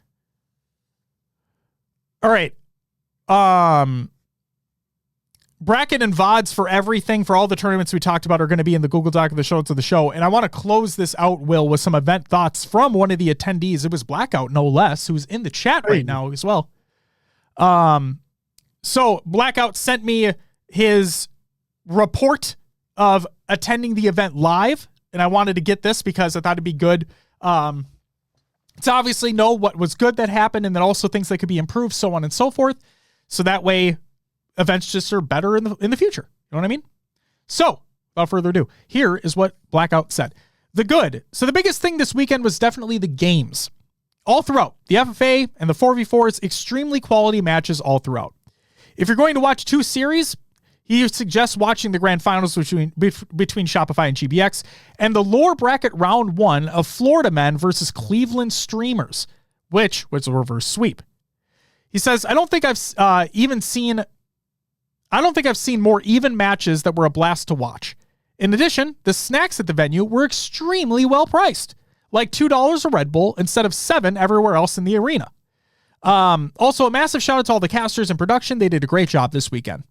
All right. Bracket and VODs for everything, for all the tournaments we talked about, are going to be in the Google Doc of the show to the show. And I want to close this out, Will, with some event thoughts from one of the attendees. It was Blackout, no less, who's in the chat right now as well. So Blackout sent me his report of attending the event live, and I wanted to get this because I thought it'd be good to obviously know what was good that happened and then also things that could be improved, so on and so forth. So that way events just are better in the future. You know what I mean? So without further ado, here is what Blackout said. The good. So the biggest thing this weekend was definitely the games. All throughout. The FFA and the 4v4s, extremely quality matches all throughout. If you're going to watch 2 series, he suggests watching the grand finals between Shopify and GBX and the lower bracket round 1 of Florida men versus Cleveland streamers, which was a reverse sweep. He says, I don't think I've seen more even matches that were a blast to watch. In addition, the snacks at the venue were extremely well priced, like $2 a Red Bull instead of $7 everywhere else in the arena. Also, a massive shout out to all the casters and production. They did a great job this weekend.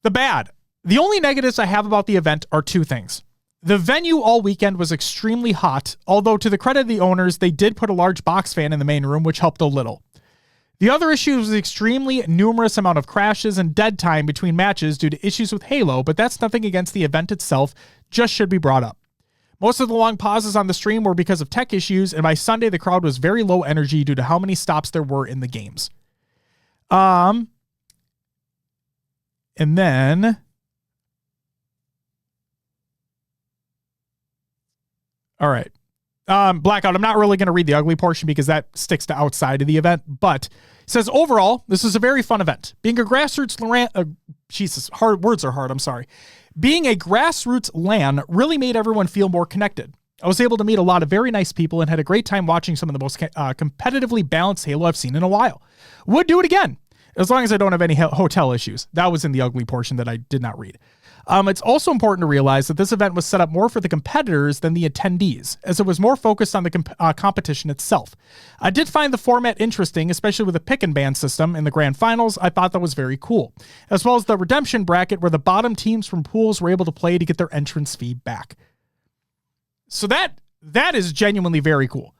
The bad. The only negatives I have about the event are 2 things. The venue all weekend was extremely hot, although to the credit of the owners, they did put a large box fan in the main room, which helped a little. The other issue was the extremely numerous amount of crashes and dead time between matches due to issues with Halo, but that's nothing against the event itself, just should be brought up. Most of the long pauses on the stream were because of tech issues, and by Sunday the crowd was very low energy due to how many stops there were in the games. And then, all right. Blackout, I'm not really going to read the ugly portion because that sticks to outside of the event, but it says, overall, this is a very fun event. Being a grassroots words are hard, I'm sorry. Being a grassroots LAN really made everyone feel more connected. I was able to meet a lot of very nice people and had a great time watching some of the most competitively balanced Halo I've seen in a while. Would do it again, as long as I don't have any hotel issues. That was in the ugly portion that I did not read. It's also important to realize that this event was set up more for the competitors than the attendees, as it was more focused on the competition itself. I did find the format interesting, especially with the pick and ban system in the grand finals. I thought that was very cool, as well as the redemption bracket where the bottom teams from pools were able to play to get their entrance fee back. So that is genuinely very cool.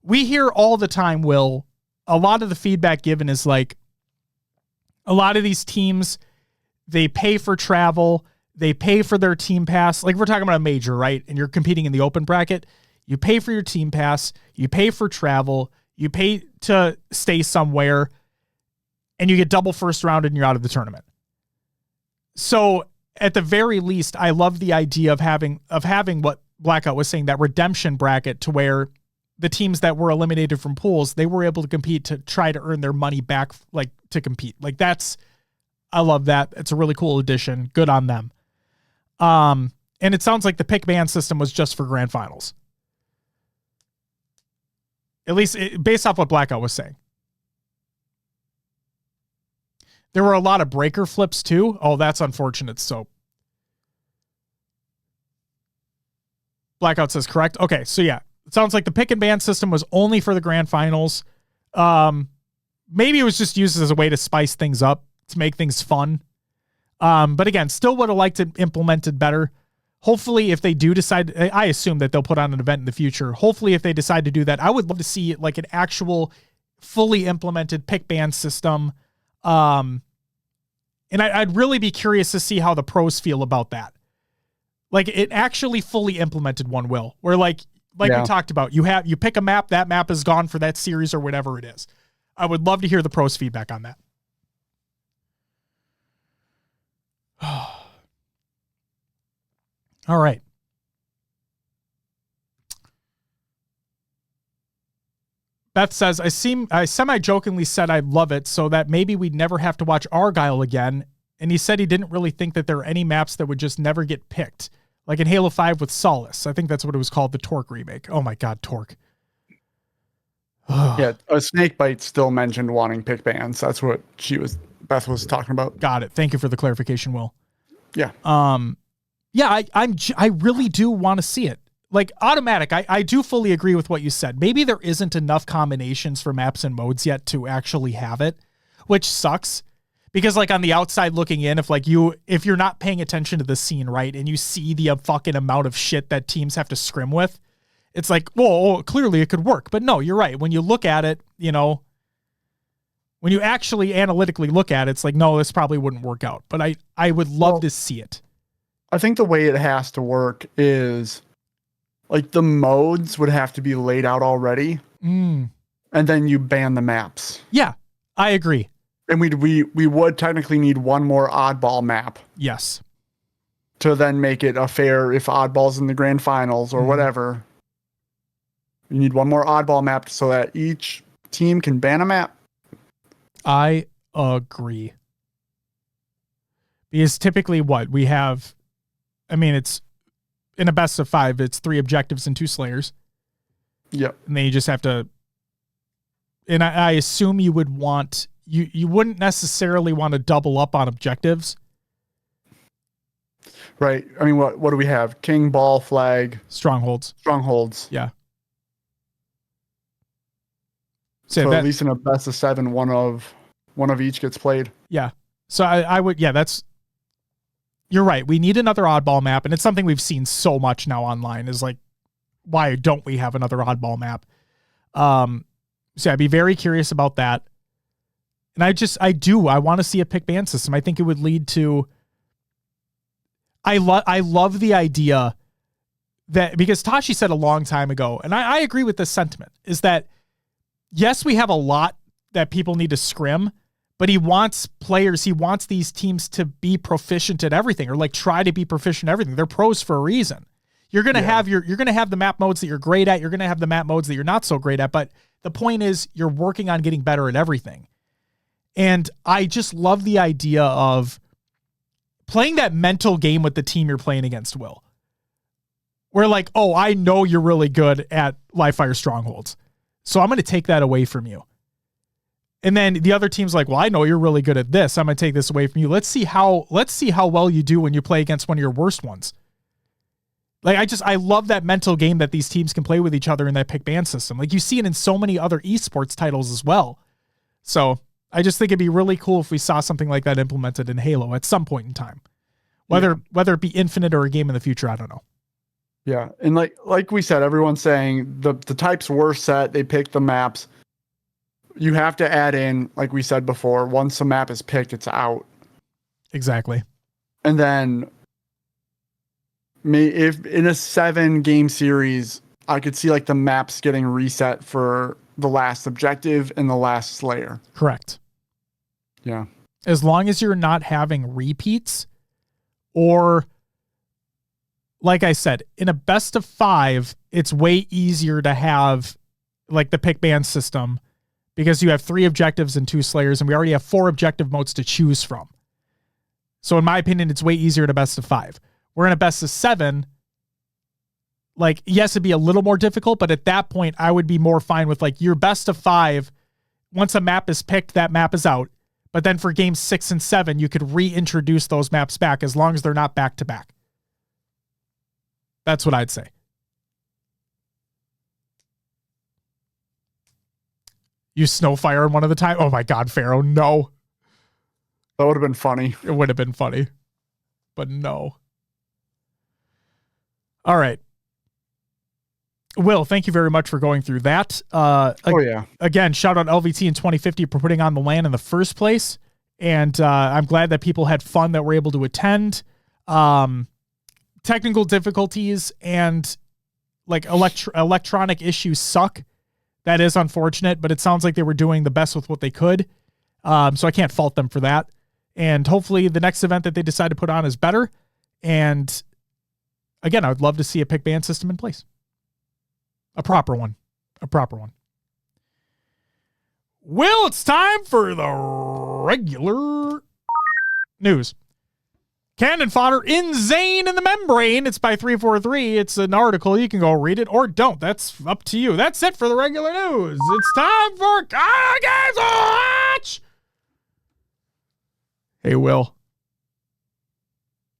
We hear all the time, Will, a lot of the feedback given is like, a lot of these teams, they pay for travel. they pay for their team pass. Like we're talking about a major, right? And you're competing in the open bracket. You pay for your team pass, you pay for travel, you pay to stay somewhere, and you get double first round and you're out of the tournament. So at the very least, I love the idea of having what Blackout was saying, that redemption bracket, to where the teams that were eliminated from pools, they were able to compete to try to earn their money back, like to compete. Like I love that. It's a really cool addition. Good on them. And it sounds like the pick ban system was just for grand finals. At least based off what Blackout was saying. There were a lot of breaker flips too. Oh, that's unfortunate. So Blackout says correct. Okay, so yeah, it sounds like the pick and ban system was only for the grand finals. Maybe it was just used as a way to spice things up, to make things fun. But again, still would have liked it implemented better. Hopefully, if they do decide, I assume that they'll put on an event in the future. Hopefully, if they decide to do that, I would love to see like an actual fully implemented pick ban system. And I'd really be curious to see how the pros feel about that. Like it actually fully implemented one, Will, where like we talked about, you pick a map, that map is gone for that series or whatever it is. I would love to hear the pros' feedback on that. All right. Beth says, I semi-jokingly said I'd love it so that maybe we'd never have to watch Argyle again. And he said he didn't really think that there are any maps that would just never get picked. Like in Halo 5 with Solace. I think that's what it was called, the Torque remake. Oh my God, Torque. Yeah, a Snakebite still mentioned wanting pick bans. That's what Beth was talking about. Got it. Thank you for the clarification, Will. Yeah. Yeah, I really do want to see it. Like automatic, I do fully agree with what you said. Maybe there isn't enough combinations for maps and modes yet to actually have it, which sucks. Because like on the outside looking in, if you're not paying attention to the scene, right, and you see the fucking amount of shit that teams have to scrim with, it's like, whoa, clearly it could work. But no, you're right. When you look at it, when you actually analytically look at it, it's like, no, this probably wouldn't work out. But I would love to see it. I think the way it has to work is like the modes would have to be laid out already. And then you ban the maps. Yeah, I agree. And we would technically need one more oddball map. Yes. To then make it a fair, if oddball's in the grand finals or whatever. You need one more oddball map so that each team can ban a map. I agree. Because typically what we have, it's in a best of 5, it's 3 objectives and 2 slayers. Yep. And then you just have to, and I assume you would want, you wouldn't necessarily want to double up on objectives. Right. What do we have? King, ball, flag. Strongholds. Yeah. So at least in a best of 7, one of each gets played. Yeah. So I would, you're right. We need another oddball map, and it's something we've seen so much now online is like, why don't we have another oddball map? So I'd be very curious about that. And I want to see a pick ban system. I think it would lead to, I love the idea that, because Tashi said a long time ago, and I agree with this sentiment, is that yes, we have a lot that people need to scrim, but he wants these teams to be proficient at everything, or like try to be proficient at everything. They're pros for a reason. You're going to have the map modes that you're great at. You're going to have the map modes that you're not so great at. But the point is you're working on getting better at everything. And I just love the idea of playing that mental game with the team you're playing against, Will. Where like, oh, I know you're really good at live fire strongholds, so I'm going to take that away from you. And then the other team's like, well, I know you're really good at this. I'm going to take this away from you. Let's see how well you do when you play against one of your worst ones. Like, I love that mental game that these teams can play with each other in that pick ban system. Like you see it in so many other esports titles as well. So I just think it'd be really cool if we saw something like that implemented in Halo at some point in time, whether it be infinite or a game in the future. I don't know. Yeah. And like we said, everyone's saying the types were set. They picked the maps. You have to add in, like we said before, once a map is picked, it's out. Exactly. And then if in a 7-game series, I could see like the maps getting reset for the last objective and the last Slayer. Correct. Yeah. As long as you're not having repeats, or like I said, in a best of 5, it's way easier to have like the pick ban system because you have 3 objectives and 2 Slayers, and we already have 4 objective modes to choose from. So in my opinion, it's way easier in a best of 5. We're in a best of 7. Like, yes, it'd be a little more difficult, but at that point, I would be more fine with like your best of 5. Once a map is picked, that map is out. But then for games 6 and 7, you could reintroduce those maps back as long as they're not back to back. That's what I'd say. You Snowfire in one of the time. Oh my God, Pharaoh, no. That would have been funny. It would have been funny, but no. All right. Will, thank you very much for going through that. Again, shout out LVT in 2050 for putting on the LAN in the first place. And I'm glad that people had fun that were able to attend. Technical difficulties and like electronic issues suck. That is unfortunate, but it sounds like they were doing the best with what they could. So I can't fault them for that. And hopefully the next event that they decide to put on is better. And again, I would love to see a pick ban system in place. A proper one. Will, it's time for the regular news. Cannon fodder in Zane in the membrane. It's by 343. It's an article. You can go read it or don't. That's up to you. That's it for the regular news. It's time for Games Watch. Hey, Will.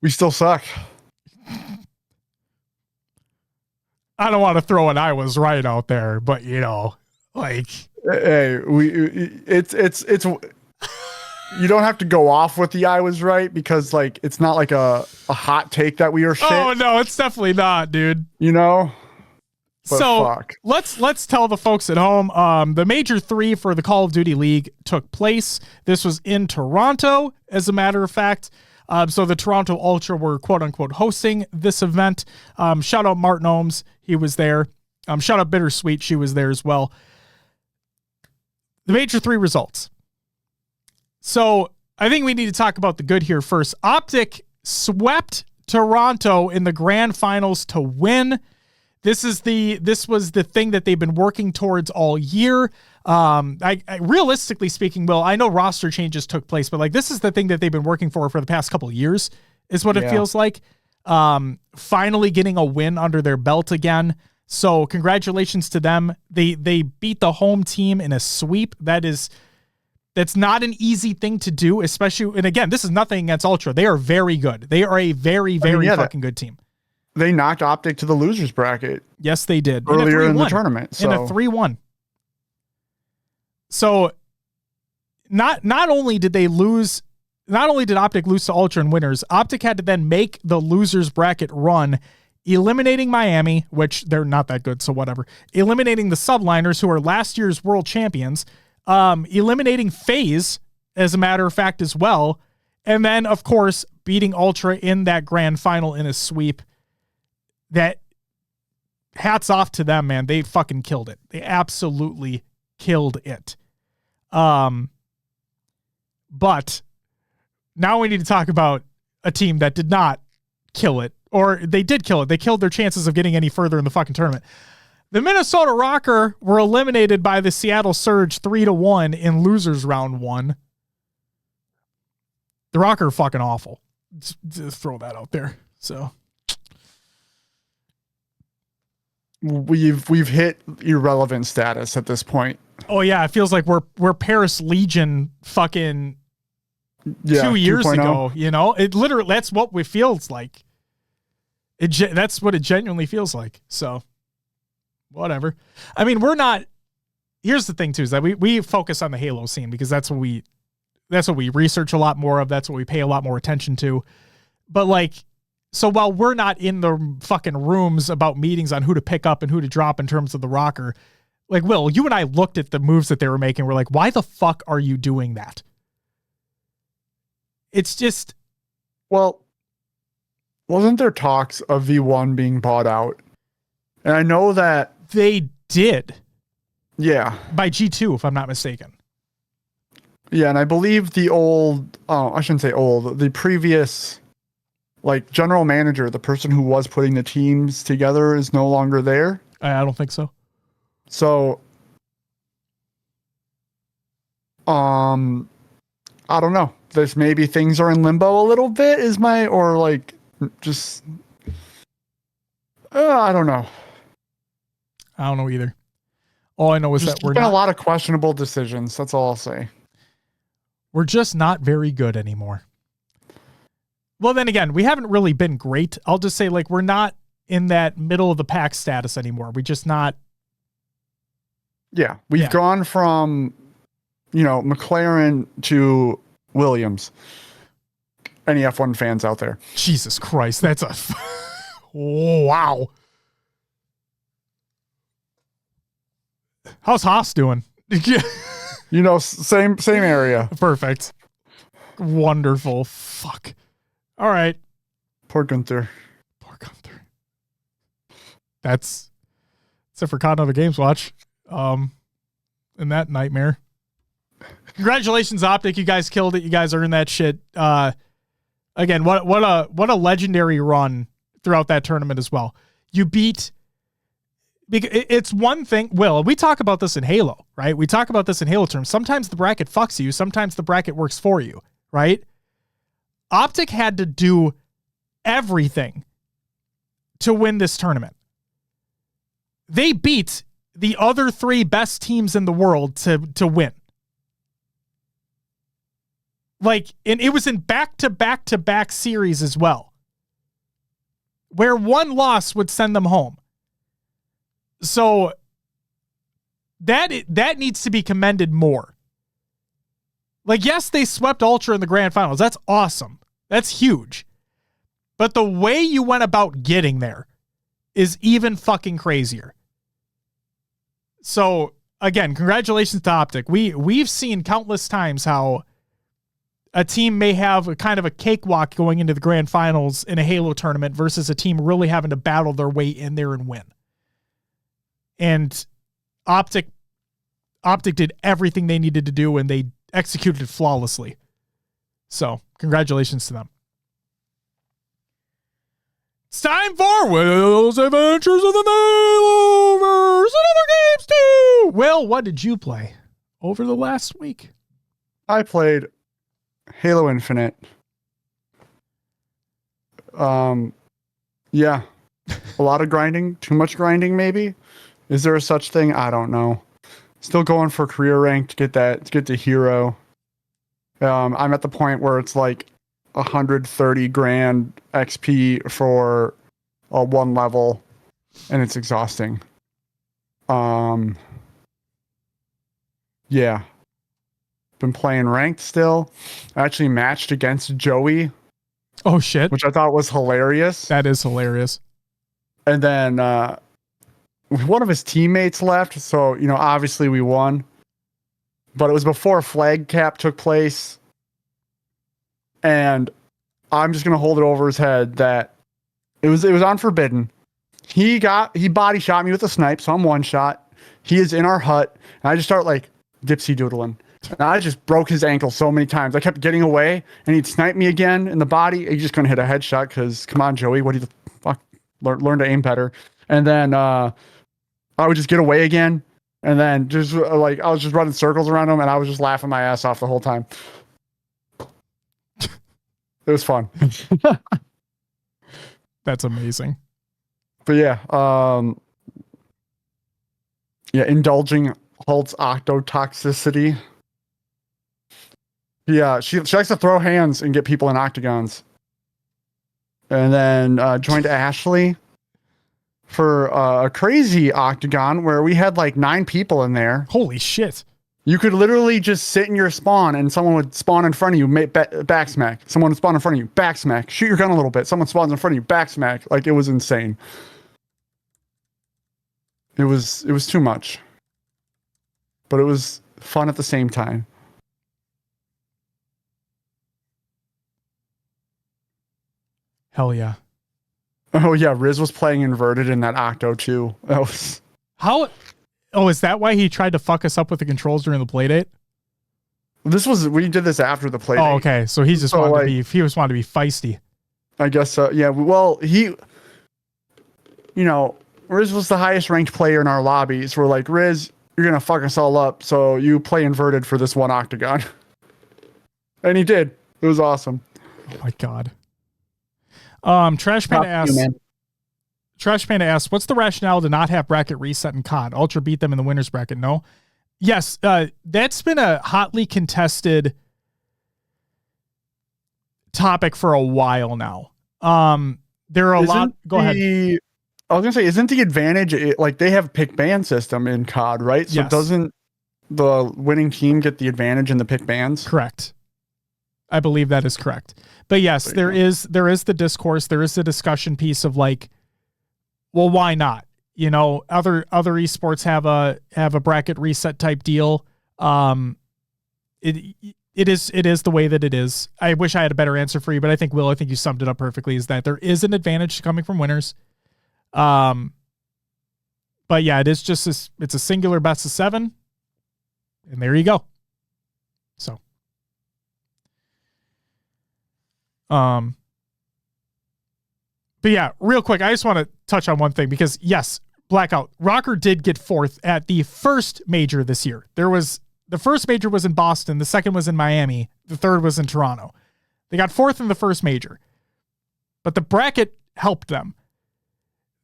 We still suck. I don't want to throw an I was right out there, but you know, like, hey, it's you don't have to go off with the I was right because like it's not like a hot take that we are shit. Oh no, it's definitely not, dude. You know? But so fuck. let's tell the folks at home. The Major 3 for the Call of Duty League took place. This was in Toronto, as a matter of fact. So the Toronto Ultra were quote unquote hosting this event. Shout out Martin Ohms. He was there. Shout out Bittersweet. She was there as well. The Major 3 results. So I think we need to talk about the good here first. Optic swept Toronto in the grand finals to win. This was the thing that they've been working towards all year. I realistically speaking, Will, I know roster changes took place, but like this is the thing that they've been working for the past couple of years, is what it feels like. Finally getting a win under their belt again. So congratulations to them. They beat the home team in a sweep. That's not an easy thing to do, especially, and again, this is nothing against Ultra. They are very good. They are a very, very fucking good team. They knocked Optic to the losers bracket. Yes, they did. Earlier in the tournament. So. In a 3-1. So not only did Optic lose to Ultra in winners, Optic had to then make the losers bracket run, eliminating Miami, which they're not that good, so whatever. Eliminating the Subliners, who are last year's world champions. Eliminating FaZe, as a matter of fact, as well. And then, of course, beating Ultra in that grand final in a sweep. That hats off to them, man. They fucking killed it. They absolutely killed it. But now we need to talk about a team that did not kill it, or they did kill it. They killed their chances of getting any further in the fucking tournament. The Minnesota Rocker were eliminated by the Seattle Surge 3-1 in losers round 1. The Rocker are fucking awful. Just throw that out there. So we've hit irrelevant status at this point. Oh yeah, it feels like we're Paris Legion fucking 2 years 2.0. ago. You know, it literally, that's what it feels like. That's what it genuinely feels like. So whatever. I mean, here's the thing too, is that we focus on the Halo scene because that's what we research a lot more of. That's what we pay a lot more attention to. But like, so while we're not in the fucking rooms about meetings on who to pick up and who to drop in terms of the Rocker, like, Will, you and I looked at the moves that they were making. We're like, why the fuck are you doing that? It's just, well, Wasn't there talks of V1 being bought out? And I know that They did. Yeah. By G2, if I'm not mistaken. Yeah, and I believe the old, I shouldn't say old, the previous, like, general manager, the person who was putting the teams together is no longer there. I don't think so. So, I don't know. There's maybe things are in limbo a little bit, or like, just, I don't know. I don't know either. All I know is Just that we're been not, a lot of questionable decisions. That's all I'll say. we're just not very good anymore. Well, then again, we haven't really been great. I'll just say, like, we're not in that middle of the pack status anymore. We just not. Yeah, we've gone from, McLaren to Williams. Any F1 fans out there? Jesus Christ, that's a wow. How's Haas doing? Same area. Perfect. Wonderful. Fuck. All right. Poor Gunther. That's it for Cotton of a Games Watch. In that nightmare. Congratulations, Optic. You guys killed it. You guys earned that shit. Again, what a legendary run throughout that tournament as well. You beat. It's one thing. Will, we talk about this in Halo, right? We talk about this in Halo terms. Sometimes the bracket fucks you. Sometimes the bracket works for you, right? Optic had to do everything to win this tournament. They beat the other three best teams in the world to win. Like, and it was in back-to-back series as well, where one loss would send them home. So that needs to be commended more. Like, yes, they swept Ultra in the grand finals. That's awesome. That's huge. But the way you went about getting there is even fucking crazier. So, again, congratulations to Optic. We've seen countless times how a team may have a kind of a cakewalk going into the grand finals in a Halo tournament versus a team really having to battle their way in there and win. And Optic did everything they needed to do, and they executed it flawlessly. So, congratulations to them. It's time for Will's Adventures of the Nailovers and other games too. Will, what did you play over the last week? I played Halo Infinite. Yeah. A lot of grinding, too much grinding maybe. Is there a such thing? I don't know. Still going for career rank to get to hero. I'm at the point where it's like 130 grand XP for one level, and it's exhausting. Yeah. Been playing ranked still. I actually matched against Joey. Oh shit. Which I thought was hilarious. That is hilarious. And then one of his teammates left, so obviously we won. But it was before flag cap took place. And I'm just gonna hold it over his head that it was on Forbidden. He body shot me with a snipe, so I'm one shot. He is in our hut, and I just start like dipsy doodling. And I just broke his ankle so many times. I kept getting away, and he'd snipe me again in the body. He just couldn't hit a headshot because, come on, Joey, what do you fuck? Learn to aim better. And then I would just get away again, and then just like I was just running circles around him, and I was just laughing my ass off the whole time. It was fun. That's amazing. But yeah, indulging Hulk's octotoxicity. Yeah, she likes to throw hands and get people in octagons. And then joined Ashley for a crazy octagon where we had like 9 people in there. Holy shit. You could literally just sit in your spawn and someone would spawn in front of you, back smack. Someone would spawn in front of you, back smack. Shoot your gun a little bit. Someone spawns in front of you, back smack. Like, it was insane. It was too much. But it was fun at the same time. Hell yeah. Oh yeah, Riz was playing inverted in that Octo too. That was How? Oh, is that why he tried to fuck us up with the controls during the play date? we did this after the play date. Oh, okay. So he just wanted to be feisty. I guess so. Yeah. Well, Riz was the highest ranked player in our lobbies. We're like, Riz, you're gonna fuck us all up, so you play inverted for this one octagon. And he did. It was awesome. Oh my god. Trash Panda asks, what's the rationale to not have bracket reset in COD? Ultra beat them in the winners bracket. No. Yes, that's been a hotly contested topic for a while now. There are a lot. Go ahead. I was gonna say, isn't the advantage like they have pick ban system in COD, right? So yes. Doesn't the winning team get the advantage in the pick bans? Correct. I believe that is correct. But yes, there is the discourse, there is the discussion piece of like, well, why not? You know, other esports have a bracket reset type deal. It is the way that it is. I wish I had a better answer for you, but I think you summed it up perfectly, is that there is an advantage coming from winners. But yeah, it is just it's a singular best of 7, and there you go. So, but yeah, real quick, I just want to touch on one thing because yes, Blackout Rocker did get 4th at the first major this year. The first major was in Boston, the second was in Miami, the third was in Toronto. They got 4th in the first major, but the bracket helped them.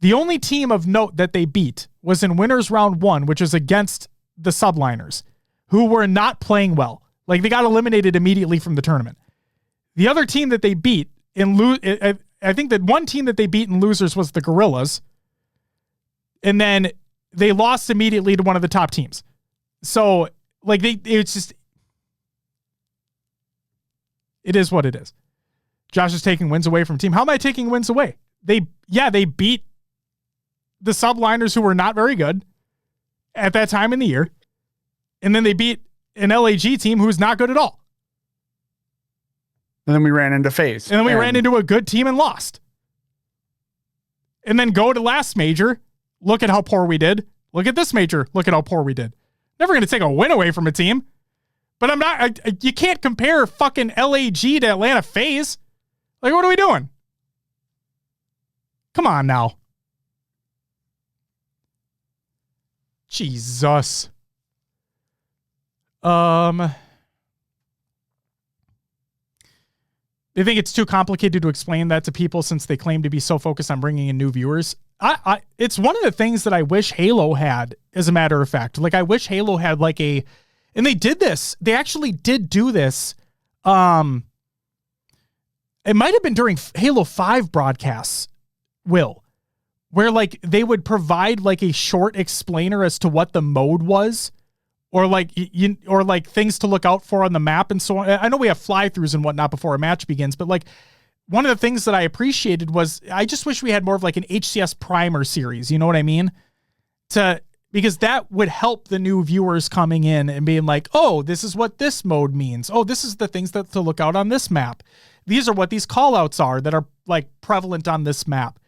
The only team of note that they beat was in winners round 1, which is against the subliners, who were not playing well. Like, they got eliminated immediately from the tournament. The other team that they beat I think that one team that they beat in losers was the Gorillas. And then they lost immediately to one of the top teams. So, like, it's just, it is what it is. Josh is taking wins away from team. How am I taking wins away? They beat the subliners who were not very good at that time in the year. And then they beat an LAG team who's not good at all. And then we ran into FaZe. And then we ran into a good team and lost. And then go to last major. Look at how poor we did. Look at this major. Look at how poor we did. Never going to take a win away from a team. But I'm not, you can't compare fucking LAG to Atlanta FaZe. Like, what are we doing? Come on now. Jesus. They think it's too complicated to explain that to people since they claim to be so focused on bringing in new viewers. It's one of the things that I wish Halo had, as a matter of fact. Like, I wish Halo had like and they did this. They actually did do this. It might have been during Halo 5 broadcasts, where like they would provide like a short explainer as to what the mode was, or like things to look out for on the map and so on. I know we have fly-throughs and whatnot before a match begins, but like one of the things that I appreciated was I just wish we had more of like an HCS primer series. You know what I mean? Because that would help the new viewers coming in and being like, oh, this is what this mode means. Oh, this is the things that to look out on this map. These are what these callouts are that are like prevalent on this map.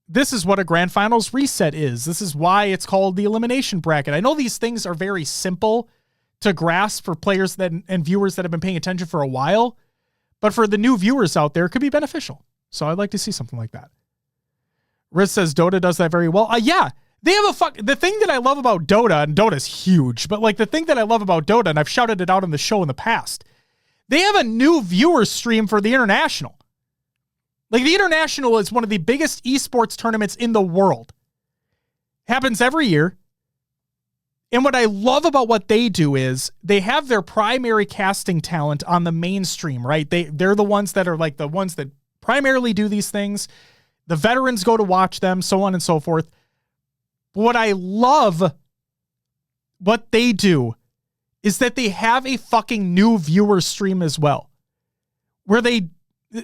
This is what a grand finals reset is. This is why it's called the elimination bracket. I know these things are very simple to grasp for players and viewers that have been paying attention for a while, but for the new viewers out there, it could be beneficial. So I'd like to see something like that. Riz says Dota does that very well. Yeah, they have the thing that I love about Dota, and Dota's huge, but like the thing that I love about Dota, and I've shouted it out on the show in the past, they have a new viewer stream for the International. Like, the International is one of the biggest esports tournaments in the world. Happens every year. And what I love about what they do is they have their primary casting talent on the mainstream, right? They're the ones that are like the ones that primarily do these things. The veterans go to watch them, so on and so forth. But what I love what they do is that they have a fucking new viewer stream as well, where I'm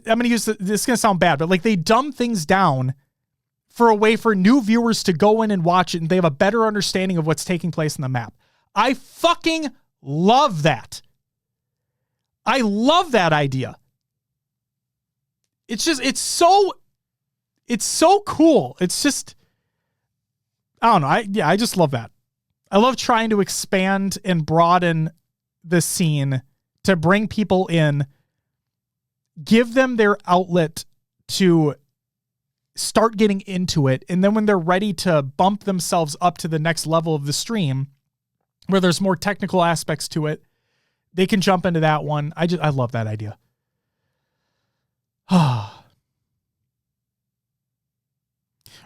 going to use this is going to sound bad, but like they dumb things down for a way for new viewers to go in and watch it, and they have a better understanding of what's taking place in the map. I fucking love that. I love that idea. It's so it's so cool. It's just, I don't know. I just love that. I love trying to expand and broaden the scene to bring people in, give them their outlet to start getting into it. And then when they're ready to bump themselves up to the next level of the stream, where there's more technical aspects to it, they can jump into that one. I love that idea.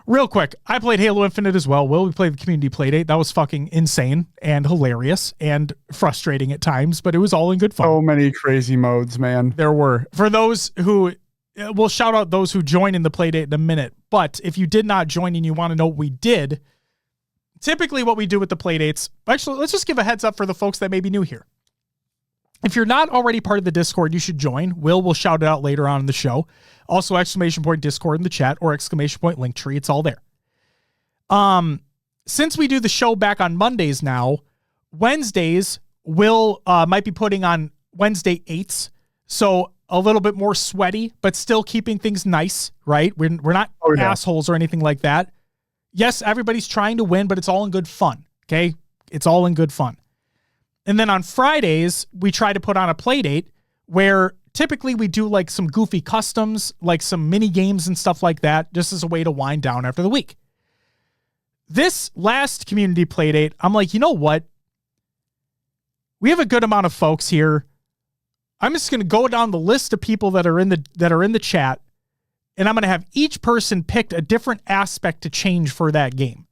Real quick, I played Halo Infinite as well. We played the community playdate. That was fucking insane and hilarious and frustrating at times, but it was all in good fun. So many crazy modes, man. There were. For those who, we'll shout out those who joined in the playdate in a minute, but if you did not join and you want to know what we did, typically what we do with the playdates, actually, let's just give a heads up for the folks that may be new here. If you're not already part of the Discord, you should join. We'll shout it out later on in the show. Also, ! Discord in the chat or ! Linktree. It's all there. Since we do the show back on Mondays now, Wednesdays might be putting on Wednesday 8s. So a little bit more sweaty, but still keeping things nice, right? We're not assholes or anything like that. Yes, everybody's trying to win, but it's all in good fun. Okay? It's all in good fun. And then on Fridays, we try to put on a play date where typically we do like some goofy customs, like some mini games and stuff like that, just as a way to wind down after the week. This last community play date, I'm like, you know what? We have a good amount of folks here. I'm just going to go down the list of people that are in the chat, and I'm going to have each person pick a different aspect to change for that game.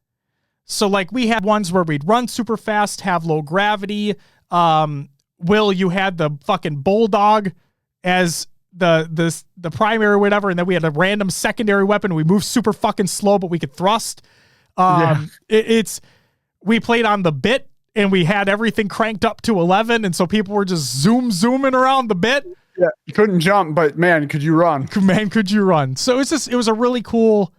So like we had ones where we'd run super fast, have low gravity. Will, you had the fucking bulldog as the primary or whatever, and then we had a random secondary weapon. We moved super fucking slow, but we could thrust. We played on the bit, and we had everything cranked up to 11, and so people were just zooming around the bit. Yeah, you couldn't jump, but man, could you run? Man, could you run? So it was a really cool,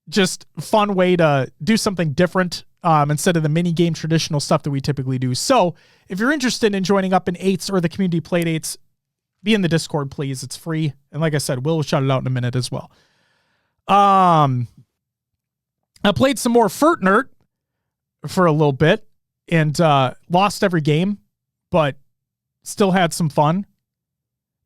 just fun way to do something different instead of the mini game traditional stuff that we typically do. So if you're interested in joining up in 8s or the community play dates, be in the Discord, please. It's free. And like I said, we'll shout it out in a minute as well. I played some more Fortnite for a little bit and lost every game, but still had some fun.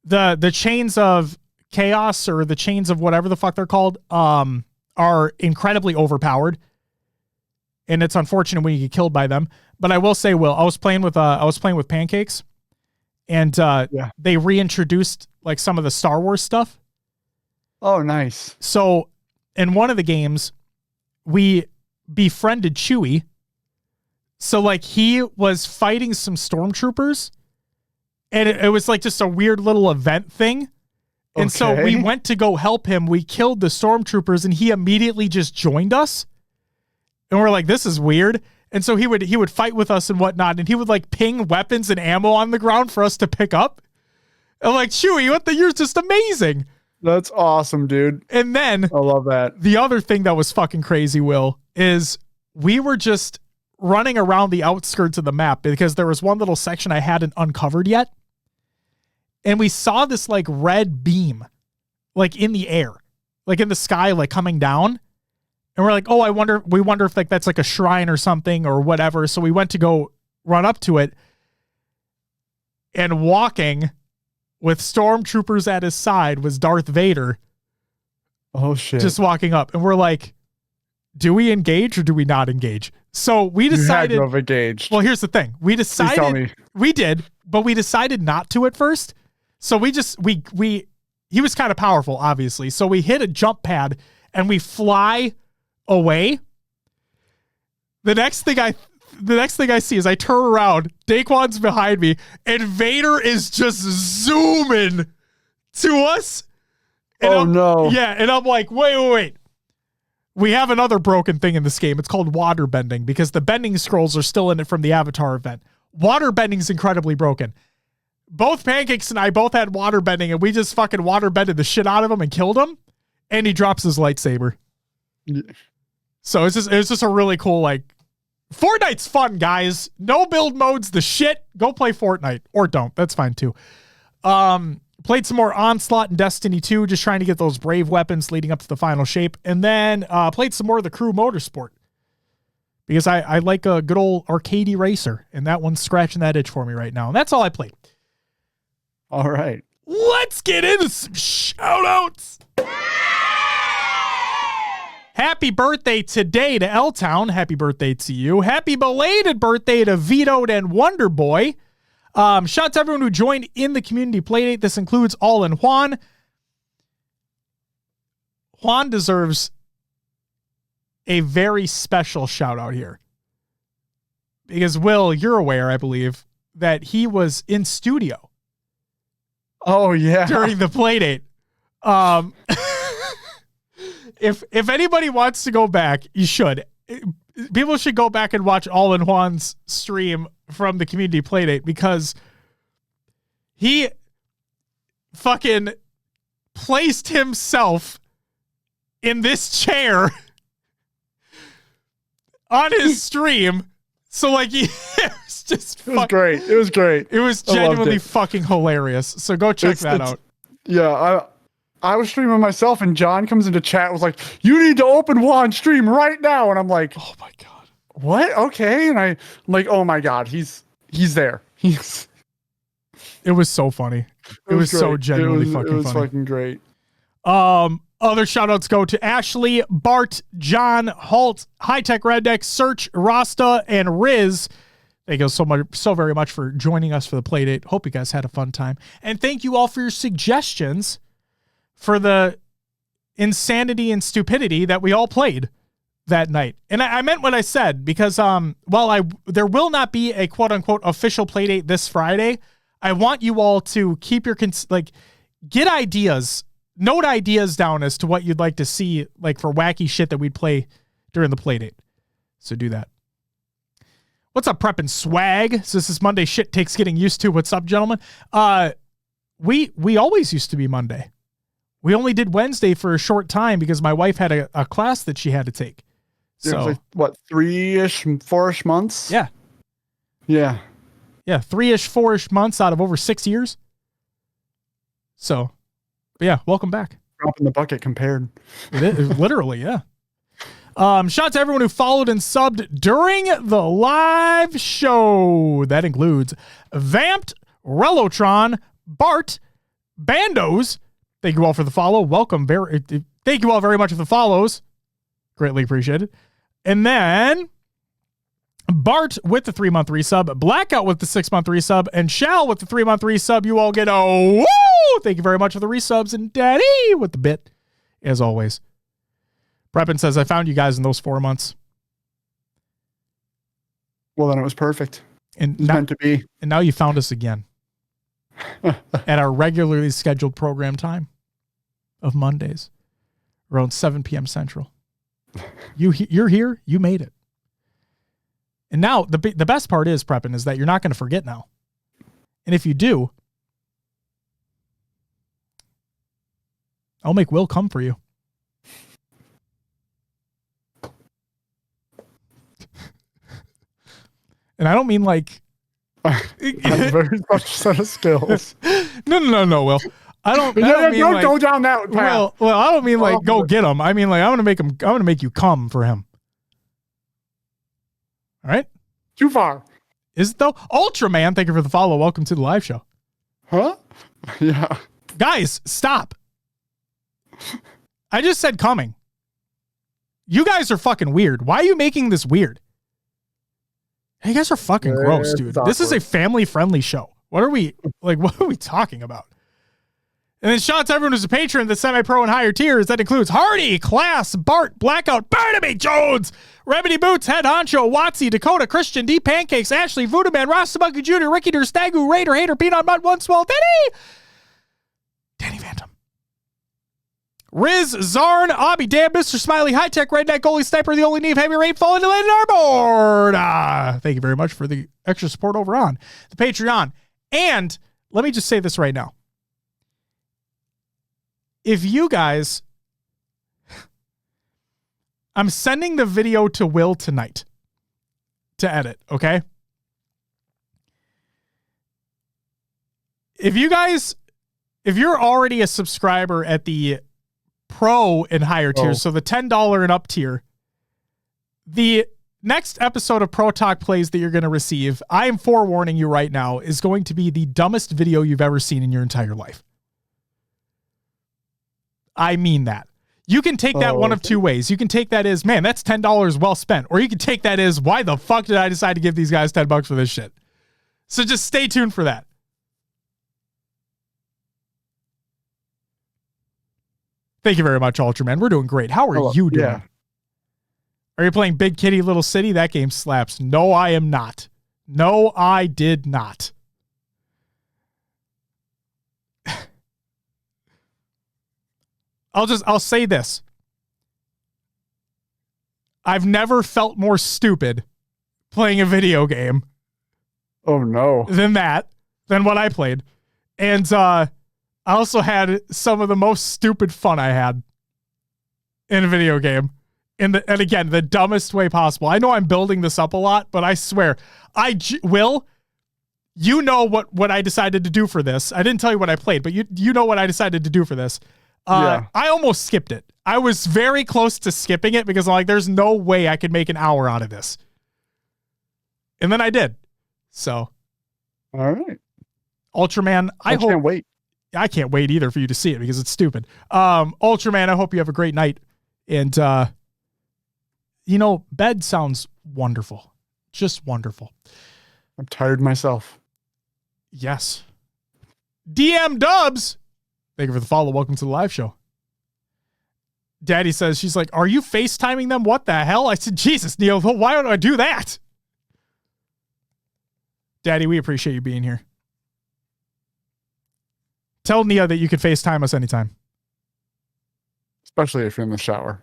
The chains of chaos, or the chains of whatever the fuck they're called, are incredibly overpowered, and it's unfortunate when you get killed by them. But I will say, Will, I was playing with Pancakes, and they reintroduced like some of the Star Wars stuff. Oh, nice. So in one of the games, we befriended Chewie. So like he was fighting some stormtroopers, and it was like just a weird little event thing. And so we went to go help him. We killed the stormtroopers, and he immediately just joined us. And we're like, this is weird. And so he would fight with us and whatnot, and he would like ping weapons and ammo on the ground for us to pick up. I'm like, Chewie, you're just amazing. That's awesome, dude. And then I love that. The other thing that was fucking crazy, Will, is we were just running around the outskirts of the map because there was one little section I hadn't uncovered yet. And we saw this like red beam, like in the air, like in the sky, like coming down. And we're like, oh, we wonder if like that's like a shrine or something or whatever. So we went to go run up to it, and walking with stormtroopers at his side was Darth Vader. Oh shit. Just walking up. And we're like, do we engage or do we not engage? So we decided. You had to have engaged. Well, here's the thing. We decided we did, but we decided not to at first. So he was kind of powerful, obviously. So we hit a jump pad and we fly away. The next thing I see is I turn around, Daquan's behind me, and Vader is just zooming to us. And no. Yeah, and I'm like, wait. We have another broken thing in this game. It's called water bending, because the bending scrolls are still in it from the Avatar event. Water bending is incredibly broken. Both Pancakes and I both had water bending, and we just fucking water bended the shit out of him and killed him, and he drops his lightsaber. Yeah. So it's just a really cool, like, Fortnite's fun, guys. No build mode's the shit. Go play Fortnite, or don't. That's fine too. Played some more Onslaught and Destiny 2, just trying to get those brave weapons leading up to the final shape. And then played some more of the Crew Motorsport because I like a good old arcadey racer, and that one's scratching that itch for me right now. And that's all I played. All right. Let's get into some shout-outs. Happy birthday today to L-Town. Happy birthday to you. Happy belated birthday to Vetoed and Wonder Boy. Shout out to everyone who joined in the community playdate. This includes All in Juan. Juan deserves a very special shout out here. Because, Will, you're aware, I believe, that he was in studio. Oh, yeah. During the playdate. If anybody wants to go back, you should. People should go back and watch All in Juan's stream from the community playdate because he fucking placed himself in this chair on his stream. So like it was just it was great. It was great. It was genuinely fucking hilarious. So go check that out. Yeah, I was streaming myself and John comes into chat and was like, "You need to open Juan's stream right now." And I'm like, "Oh my god. What? Okay." And I'm like, "Oh my god, he's there." It was so funny. It was so genuinely fucking funny. It was fucking great. Other shout outs go to Ashley, Bart, John, Holt, High Tech Redneck, Search, Rasta, and Riz. Thank you so very much for joining us for the playdate. Hope you guys had a fun time. And thank you all for your suggestions for the insanity and stupidity that we all played that night. And I meant what I said because while there will not be a quote unquote official playdate this Friday, I want you all to keep your get ideas, note ideas down as to what you'd like to see like for wacky shit that we'd play during the playdate. So do that. What's up, Prep and Swag? So this is Monday shit takes getting used to. What's up, gentlemen? We always used to be Monday. We only did Wednesday for a short time because my wife had a class that she had to take. So, so like, what, 3-ish, 4-ish months? Yeah. Yeah. Yeah, 3-ish, 4-ish months out of over 6 years. So, but yeah, welcome back. Drop in the bucket compared. It is, literally, yeah. Shout out to everyone who followed and subbed during the live show. That includes Vamped, Relotron, Bart, Bandos. Thank you all for the follow. Welcome. Thank you all very much for the follows. Greatly appreciated. And then Bart with the 3-month resub, Blackout with the 6-month resub, and Shal with the 3-month resub. You all get a woo! Thank you very much for the resubs, and Daddy with the bit, as always. Preppin says, I found you guys in those 4 months. Well, then it was perfect. And it was meant to be. And now you found us again at our regularly scheduled program time of Mondays around 7 p.m. Central. You're here. You made it. And now the best part is, Preppin, is that you're not going to forget now. And if you do, I'll make Will come for you. And I don't mean like a very special set of skills. No, Will. I don't mean like, go down that path. Well, I don't mean like go get him. I mean like I'm gonna make you come for him. All right? Too far. Is it though? Ultraman, thank you for the follow. Welcome to the live show. Huh? Yeah. Guys, stop. I just said coming. You guys are fucking weird. Why are you making this weird? Hey, you guys are fucking gross, dude. This is a family-friendly show. What are we talking about? And then shout out to everyone who's a patron, the semi-pro and higher tiers. That includes Hardy, Class, Bart, Blackout, Barnaby Jones, Remedy Boots, Head Honcho, Watsy, Dakota, Christian, D Pancakes, Ashley, Voodoo Man, Rasta Monkey Jr., Ricky Der, Stagu, Raider, Hater, Peanut Mud, One Swell, Danny Phantom, Riz, Zarn, Obby, Dan, Mr. Smiley, High Tech, Redneck, Goalie, Sniper, the only Neve, Heavy Rain, Fallen, Delayed, our board. Thank you very much for the extra support over on the Patreon. And let me just say this right now. If you guys, I'm sending the video to Will tonight to edit, okay? If if you're already a subscriber at the Pro and higher tiers, so the $10 and up tier, the next episode of Pro Talk Plays that you're going to receive, I am forewarning you right now, is going to be the dumbest video you've ever seen in your entire life. I mean that. You can take that one of two ways. You can take that as, man, that's $10 well spent. Or you can take that as, why the fuck did I decide to give these guys $10 for this shit? So just stay tuned for that. Thank you very much, Ultraman. We're doing great. How are you doing? Yeah. Are you playing Big Kitty Little City? That game slaps. No, I am not. No, I did not. I'll say this. I've never felt more stupid playing a video game. Oh no. Than what I played. And I also had some of the most stupid fun I had in a video game. And again, the dumbest way possible. I know I'm building this up a lot, but I swear, Will, you know what I decided to do for this. I didn't tell you what I played, but you know what I decided to do for this. I almost skipped it. I was very close to skipping it because I'm like, there's no way I could make an hour out of this. And then I did. So. All right. Ultraman, I can't wait. I can't wait either for you to see it because it's stupid. Ultraman, I hope you have a great night. And, bed sounds wonderful. Just wonderful. I'm tired myself. Yes. DM Dubs. Thank you for the follow. Welcome to the live show. Daddy says, she's like, are you FaceTiming them? What the hell? I said, Jesus, Neil, why would I do that? Daddy, we appreciate you being here. Tell Nia that you can FaceTime us anytime. Especially if you're in the shower.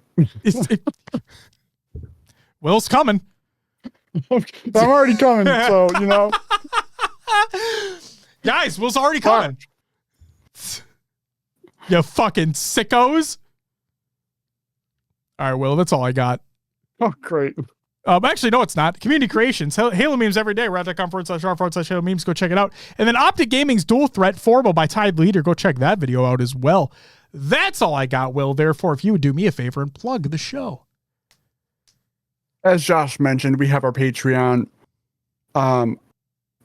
Will's coming. I'm already coming, so, Guys, Will's already coming. You fucking sickos. All right, Will, that's all I got. Oh, great. Actually, no, it's not. Community creations. Halo memes every day. Reddit.com/r/Halo memes. Go check it out. And then Optic Gaming's Dual Threat Formal by Tide Leader. Go check that video out as well. That's all I got, Will. Therefore, if you would do me a favor and plug the show. As Josh mentioned, we have our Patreon.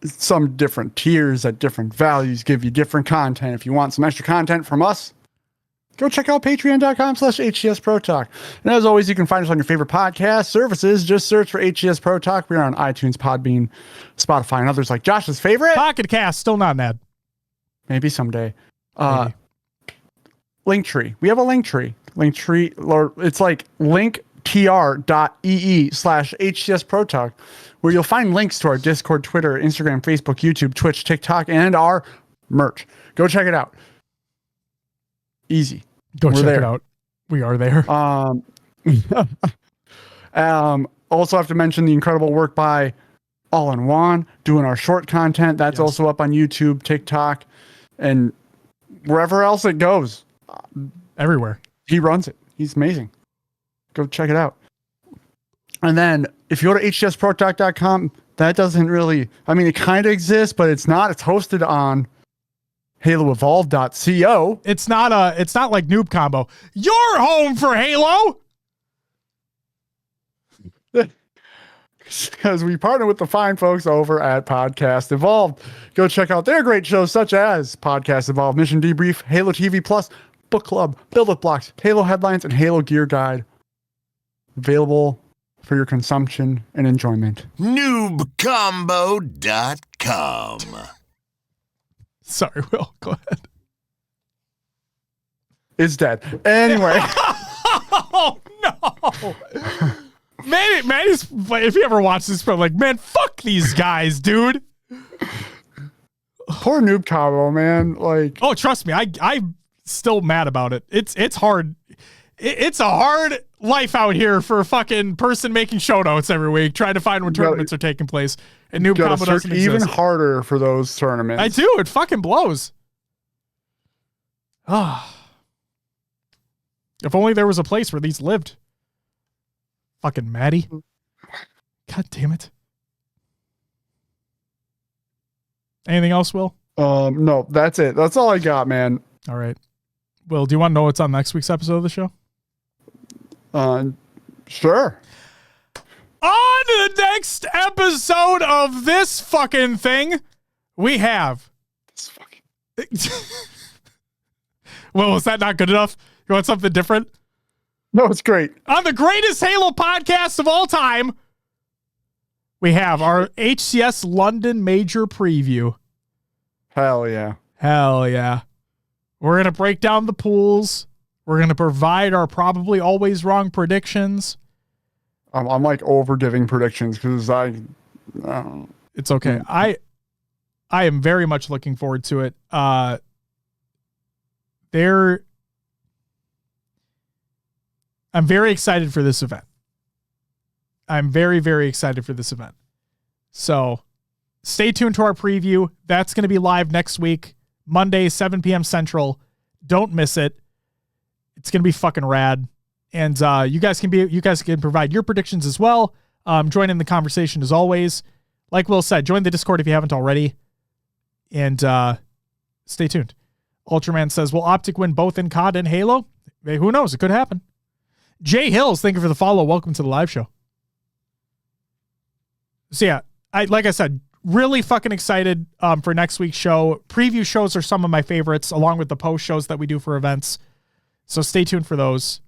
Some different tiers at different values give you different content. If you want some extra content from us, go check out patreon.com/HCS Pro Talk. And as always, you can find us on your favorite podcast services. Just search for HCS Pro Talk. We're on iTunes, Podbean, Spotify, and others like Josh's favorite. Pocket Cast, still not an ad. Maybe someday. Linktree. We have a Linktree. Linktree, or it's like linktr.ee/HCS Pro Talk, where you'll find links to our Discord, Twitter, Instagram, Facebook, YouTube, Twitch, TikTok, and our merch. Go check it out. Easy. Go check it out. We are there. Also have to mention the incredible work by All-in-One doing our short content. That's also up on YouTube, TikTok, and wherever else it goes. Everywhere. He runs it. He's amazing. Go check it out. And then if you go to hcsprotalk.com, that doesn't really, it kind of exists, but it's not. It's hosted on HaloEvolve.co. It's not like Noob Combo. You're home for Halo. Because we partner with the fine folks over at Podcast Evolved. Go check out their great shows such as Podcast Evolved, Mission Debrief, Halo TV Plus, Book Club, Build Up Blocks, Halo Headlines, and Halo Gear Guide. Available for your consumption and enjoyment. Noobcombo.com. Sorry, Will. Go ahead. It's dead. Anyway. Oh, no. Man, if you ever watch this, probably like, man, fuck these guys, dude. Poor Noob Combo, man. Like, oh, trust me, I'm still mad about it. It's hard. It's a hard life out here for a fucking person making shoutouts every week, trying to find when tournaments are taking place. And Noob Combo doesn't exist. Even harder for those tournaments. I do. It fucking blows. Ah. If only there was a place where these lived. Fucking Maddie. God damn it. Anything else, Will? No, that's it. That's all I got, man. All right. Will, do you want to know what's on next week's episode of the show? Sure. On the next episode of this fucking thing, we have... This fucking... Well, is that not good enough? You want something different? No, it's great. On the greatest Halo podcast of all time, we have our HCS London Major preview. Hell yeah. Hell yeah. We're going to break down the pools. We're going to provide our probably always wrong predictions. I'm like over-giving predictions because It's okay. I am very much looking forward to it. I'm very excited for this event. I'm very, very excited for this event. So stay tuned to our preview. That's going to be live next week, Monday, 7 p.m. Central. Don't miss it. It's going to be fucking rad. And you guys can provide your predictions as well. Join in the conversation as always. Like Will said, join the Discord if you haven't already. And stay tuned. Ultraman says, will Optic win both in COD and Halo? Hey, who knows? It could happen. Jay Hills, thank you for the follow. Welcome to the live show. So yeah, like I said, really fucking excited for next week's show. Preview shows are some of my favorites, along with the post shows that we do for events. So stay tuned for those.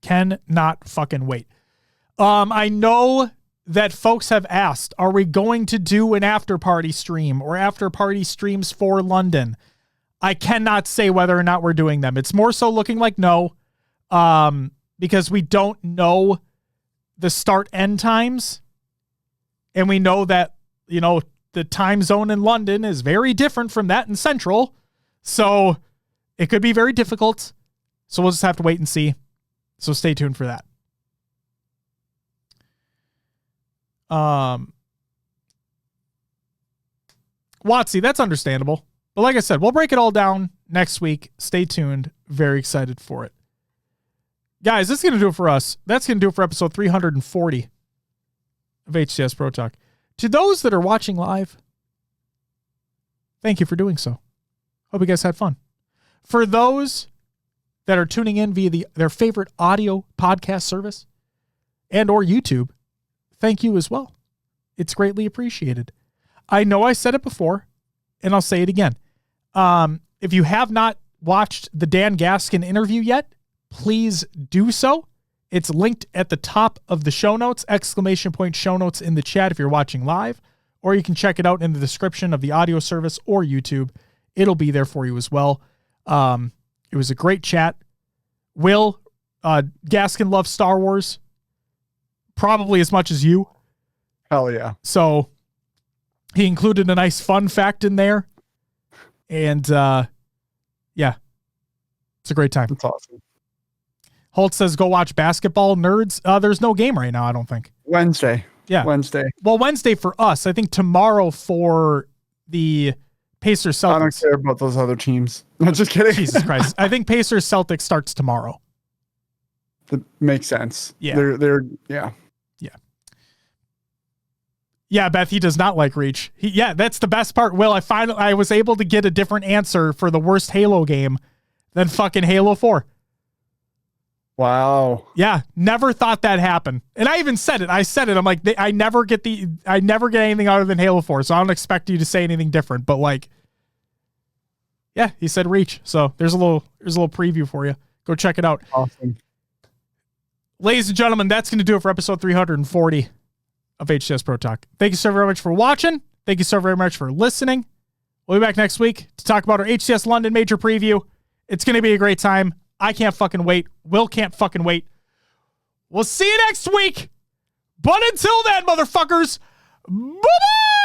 Cannot fucking wait. I know that folks have asked, are we going to do an after party stream or after party streams for London? I cannot say whether or not we're doing them. It's more so looking like no, because we don't know the start end times. And we know that, the time zone in London is very different from that in Central. So it could be very difficult. So we'll just have to wait and see. So stay tuned for that. Watsy, that's understandable. But like I said, we'll break it all down next week. Stay tuned. Very excited for it. Guys, this is going to do it for us. That's going to do it for episode 340 of HCS Pro Talk. To those that are watching live, thank you for doing so. Hope you guys had fun. For those that are tuning in via their favorite audio podcast service and or YouTube, thank you as well. It's greatly appreciated. I know I said it before, and I'll say it again. If you have not watched the Dan Gaskin interview yet, please do so. It's linked at the top of the show notes, ! Show notes in the chat if you're watching live, or you can check it out in the description of the audio service or YouTube. It'll be there for you as well. It was a great chat. Will, Gaskin loves Star Wars probably as much as you. Hell yeah. So he included a nice fun fact in there. And yeah, it's a great time. That's awesome. Holt says, go watch basketball, nerds. There's no game right now, I don't think. Wednesday. Yeah. Wednesday. Well, Wednesday for us. I think tomorrow for the Pacers Celtics. I don't care about those other teams. I'm just kidding. Jesus Christ. I think Pacers Celtics starts tomorrow. That makes sense. Yeah. They're yeah. Yeah. Yeah, Beth, he does not like Reach. That's the best part. Will, I was able to get a different answer for the worst Halo game than fucking Halo 4. Wow. Yeah, never thought that happened. And I even said it. I'm like, I never get anything other than Halo 4, so I don't expect you to say anything different. But like, yeah, he said Reach. So there's a little preview for you. Go check it out. Awesome. Ladies and gentlemen, that's going to do it for episode 340 of HCS Pro Talk. Thank you so very much for watching. Thank you so very much for listening. We'll be back next week to talk about our HCS London Major preview. It's going to be a great time. I can't fucking wait. Will can't fucking wait. We'll see you next week. But until then, motherfuckers, bye-bye!